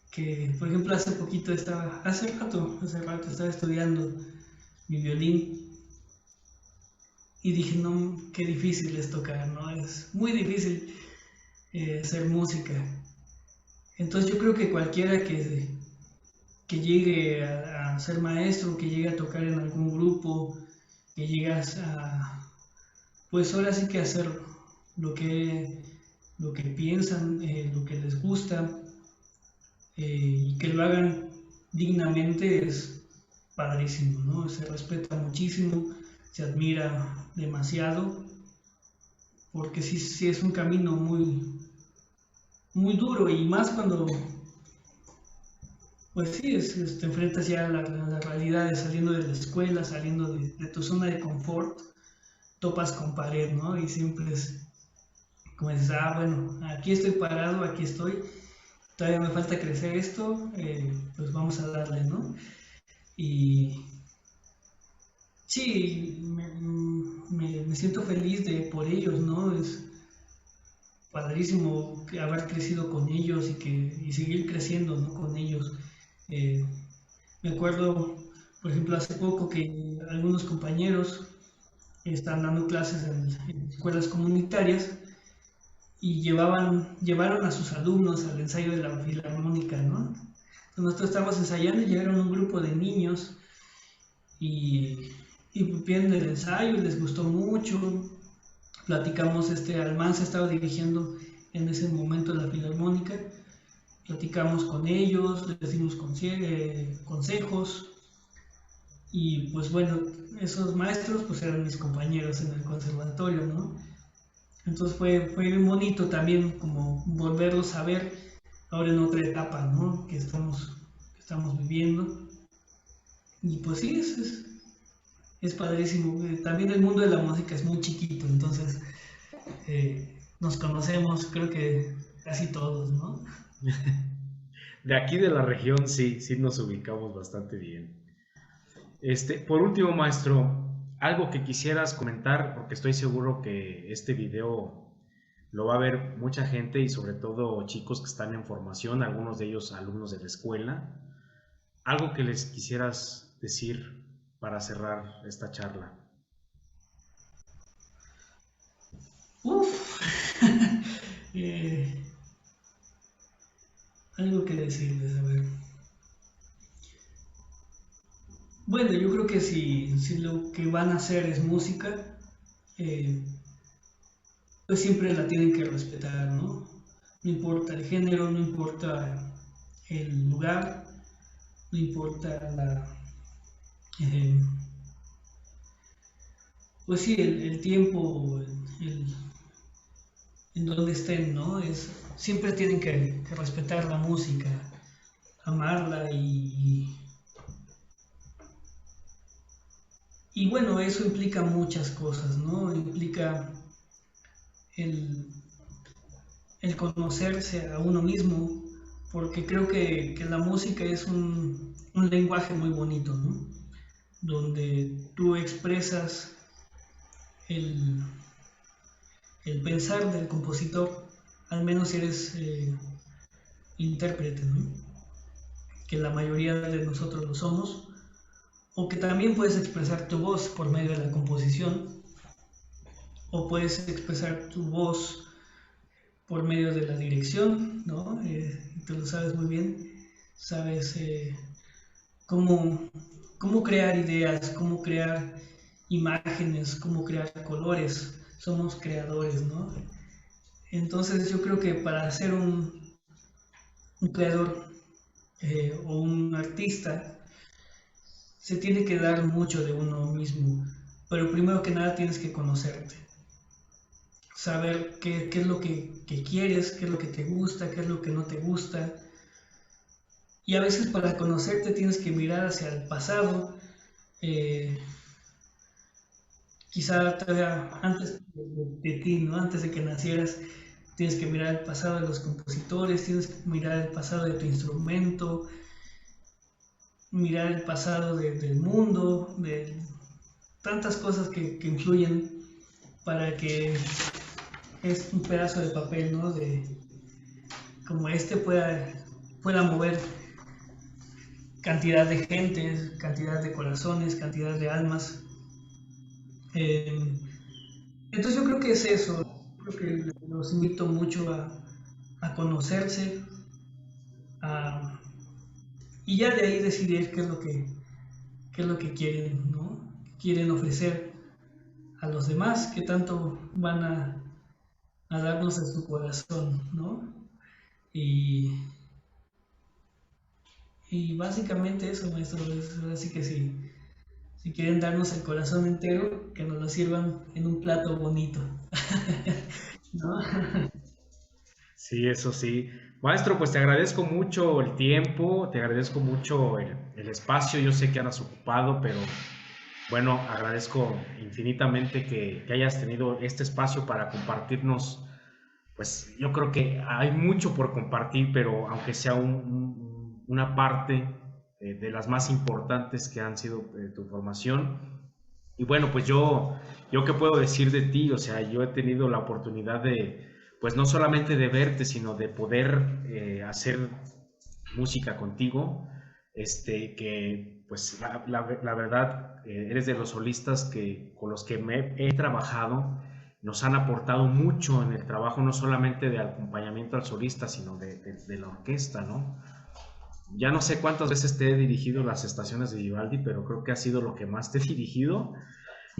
Speaker 2: que, por ejemplo, hace rato estaba estudiando mi violín y dije, no, qué difícil es tocar, ¿no? Es muy difícil hacer música. Entonces yo creo que cualquiera que llegue a ser maestro, que llegue a tocar en algún grupo, que llegas a, pues ahora sí que hacer lo que, lo que piensan, lo que les gusta, y que lo hagan dignamente es padrísimo, ¿no? Se respeta muchísimo, se admira demasiado, porque sí, sí es un camino muy duro y más cuando, pues sí, te enfrentas ya a la realidad de saliendo de la escuela, saliendo de tu zona de confort, topas con pared, ¿no? Y siempre es como dices, bueno, aquí estoy parado, aquí estoy, todavía me falta crecer esto, pues vamos a darle, ¿no? Y sí, me siento feliz por ellos, ¿no? Es padrísimo haber crecido con ellos y seguir creciendo, ¿no? Con ellos. Eh, Me acuerdo, por ejemplo, hace poco que algunos compañeros están dando clases en escuelas comunitarias y llevaron a sus alumnos al ensayo de la filarmónica, ¿no? Entonces nosotros estábamos ensayando y llegaron un grupo de niños y, y vieron el ensayo, les gustó mucho, platicamos, Alman se estaba dirigiendo en ese momento la filarmónica, platicamos con ellos, les dimos consejos, Y pues bueno, esos maestros pues eran mis compañeros en el conservatorio, ¿no? Entonces fue bien bonito también como volverlos a ver ahora en otra etapa, ¿no? Que estamos viviendo. Y pues sí, es padrísimo. También el mundo de la música es muy chiquito, entonces nos conocemos creo que casi todos, ¿no?
Speaker 1: De aquí de la región sí, sí nos ubicamos bastante bien. Por último, maestro, algo que quisieras comentar, porque estoy seguro que este video lo va a ver mucha gente y sobre todo chicos que están en formación, algunos de ellos alumnos de la escuela. Algo que les quisieras decir para cerrar esta charla.
Speaker 2: Uf, eh, algo que decirles, a ver. Bueno, yo creo que si lo que van a hacer es música, eh, pues siempre la tienen que respetar, ¿no? No importa el género, no importa el lugar, no importa eh, pues sí, el tiempo, en donde estén, ¿no? Siempre tienen que respetar la música, amarla y bueno, eso implica muchas cosas, ¿no? Implica el, el conocerse a uno mismo, porque creo que la música es un lenguaje muy bonito, ¿no? Donde tú expresas el, el pensar del compositor, al menos si eres intérprete, ¿no? Que la mayoría de nosotros lo somos, o que también puedes expresar tu voz por medio de la composición, o puedes expresar tu voz por medio de la dirección, ¿no? Tú lo sabes muy bien, sabes cómo, cómo crear ideas, cómo crear imágenes, cómo crear colores, somos creadores, ¿no? Entonces yo creo que para ser un creador o un artista se tiene que dar mucho de uno mismo, pero primero que nada tienes que conocerte, saber qué es lo que quieres, qué es lo que te gusta, qué es lo que no te gusta. Y a veces para conocerte tienes que mirar hacia el pasado, eh, quizá todavía antes de ti, ¿no? Antes de que nacieras, tienes que mirar el pasado de los compositores, tienes que mirar el pasado de tu instrumento, mirar el pasado del mundo, de tantas cosas que influyen para que es un pedazo de papel, ¿no? Como este pueda mover cantidad de gentes, cantidad de corazones, cantidad de almas. Eh, entonces yo creo que es eso, creo que los invito mucho a conocerse a, y ya de ahí decidir qué es lo que quieren, ¿no? Quieren ofrecer a los demás, qué tanto van a darnos de su corazón, ¿no? Y, y básicamente eso, maestro, así que sí, si quieren darnos el corazón entero, que nos lo sirvan en un plato bonito, ¿no?
Speaker 1: Sí, eso sí. Maestro, pues te agradezco mucho el tiempo, te agradezco mucho el espacio. Yo sé que andas ocupado, pero bueno, agradezco infinitamente que hayas tenido este espacio para compartirnos. Pues yo creo que hay mucho por compartir, pero aunque sea una parte de las más importantes que han sido tu formación. Y bueno, pues yo qué puedo decir de ti, o sea, yo he tenido la oportunidad de, pues no solamente de verte, sino de poder hacer música contigo, que pues la verdad, eres de los solistas con los que he trabajado, nos han aportado mucho en el trabajo, no solamente de acompañamiento al solista, sino de la orquesta, ¿no? Ya no sé cuántas veces te he dirigido las estaciones de Vivaldi, pero creo que ha sido lo que más te he dirigido.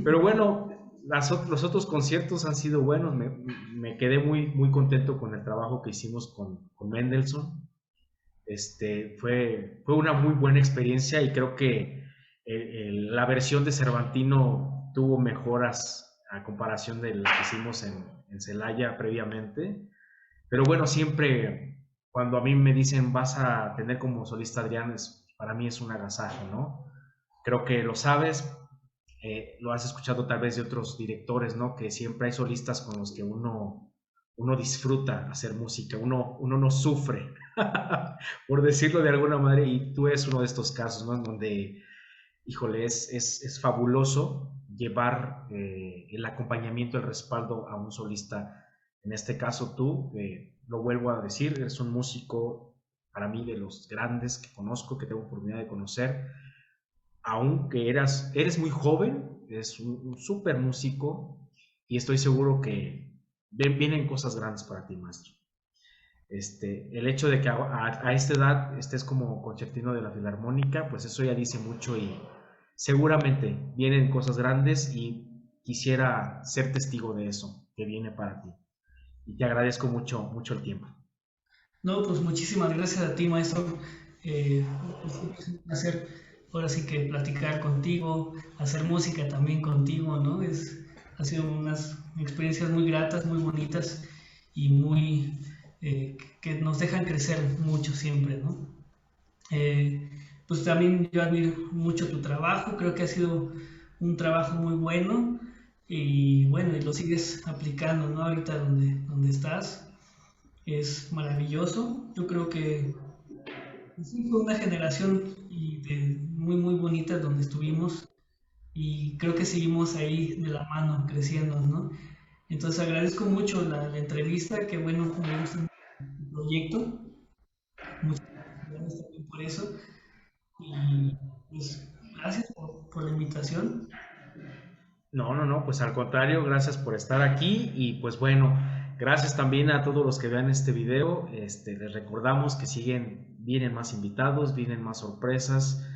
Speaker 1: Pero bueno, los otros conciertos han sido buenos, me quedé muy contento con el trabajo que hicimos con Mendelssohn. Fue una muy buena experiencia y creo que la versión de Cervantino tuvo mejoras a comparación de la que hicimos en Celaya previamente. Pero bueno, siempre cuando a mí me dicen vas a tener como solista Adrián, para mí es un agasajo, ¿no? Creo que lo sabes, lo has escuchado tal vez de otros directores, ¿no? Que siempre hay solistas con los que uno disfruta hacer música, uno no sufre, por decirlo de alguna manera, y tú eres uno de estos casos, ¿no? En donde, híjole, es fabuloso llevar el acompañamiento, el respaldo a un solista. En este caso tú, lo vuelvo a decir, eres un músico para mí de los grandes que conozco, que tengo oportunidad de conocer, aunque eres muy joven, eres un súper músico y estoy seguro que vienen cosas grandes para ti, maestro. El hecho de que a esta edad estés como concertino de la Filarmónica, pues eso ya dice mucho y seguramente vienen cosas grandes y quisiera ser testigo de eso que viene para ti. Y te agradezco mucho, mucho el tiempo.
Speaker 2: No, pues muchísimas gracias a ti, maestro. Eh, es un placer ahora sí que platicar contigo, hacer música también contigo, ¿no? Ha sido unas experiencias muy gratas, muy bonitas y muy que nos dejan crecer mucho siempre, ¿no? Eh, pues también yo admiro mucho tu trabajo, creo que ha sido un trabajo muy bueno y bueno, y lo sigues aplicando, ¿no? Ahorita donde estás. Es maravilloso. Yo creo que sí fue una generación muy, muy bonita donde estuvimos y creo que seguimos ahí de la mano, creciendo, ¿no? Entonces agradezco mucho la entrevista, que bueno, me gusta el proyecto. Muchas felicidades también por eso. Y pues gracias por la invitación.
Speaker 1: No, no, no, pues al contrario, gracias por estar aquí y pues bueno, gracias también a todos los que vean este video. Les recordamos que vienen más invitados, vienen más sorpresas.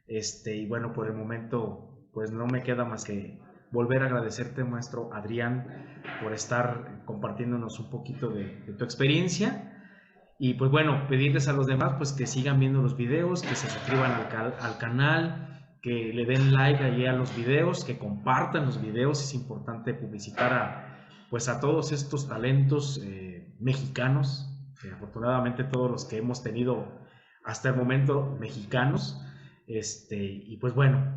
Speaker 1: Y bueno, por el momento, pues no me queda más que volver a agradecerte, maestro Adrián, por estar compartiéndonos un poquito de tu experiencia. Y pues bueno, pedirles a los demás pues que sigan viendo los videos, que se suscriban al canal, que le den like allí a los videos, que compartan los videos. Es importante publicitar pues a todos estos talentos mexicanos, afortunadamente todos los que hemos tenido hasta el momento mexicanos. Y pues bueno,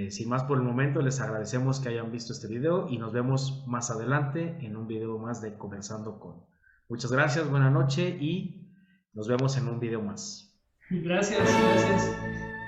Speaker 1: sin más por el momento, les agradecemos que hayan visto este video y nos vemos más adelante en un video más de Conversando con. Muchas gracias, buena noche y nos vemos en un video más.
Speaker 2: Gracias, gracias.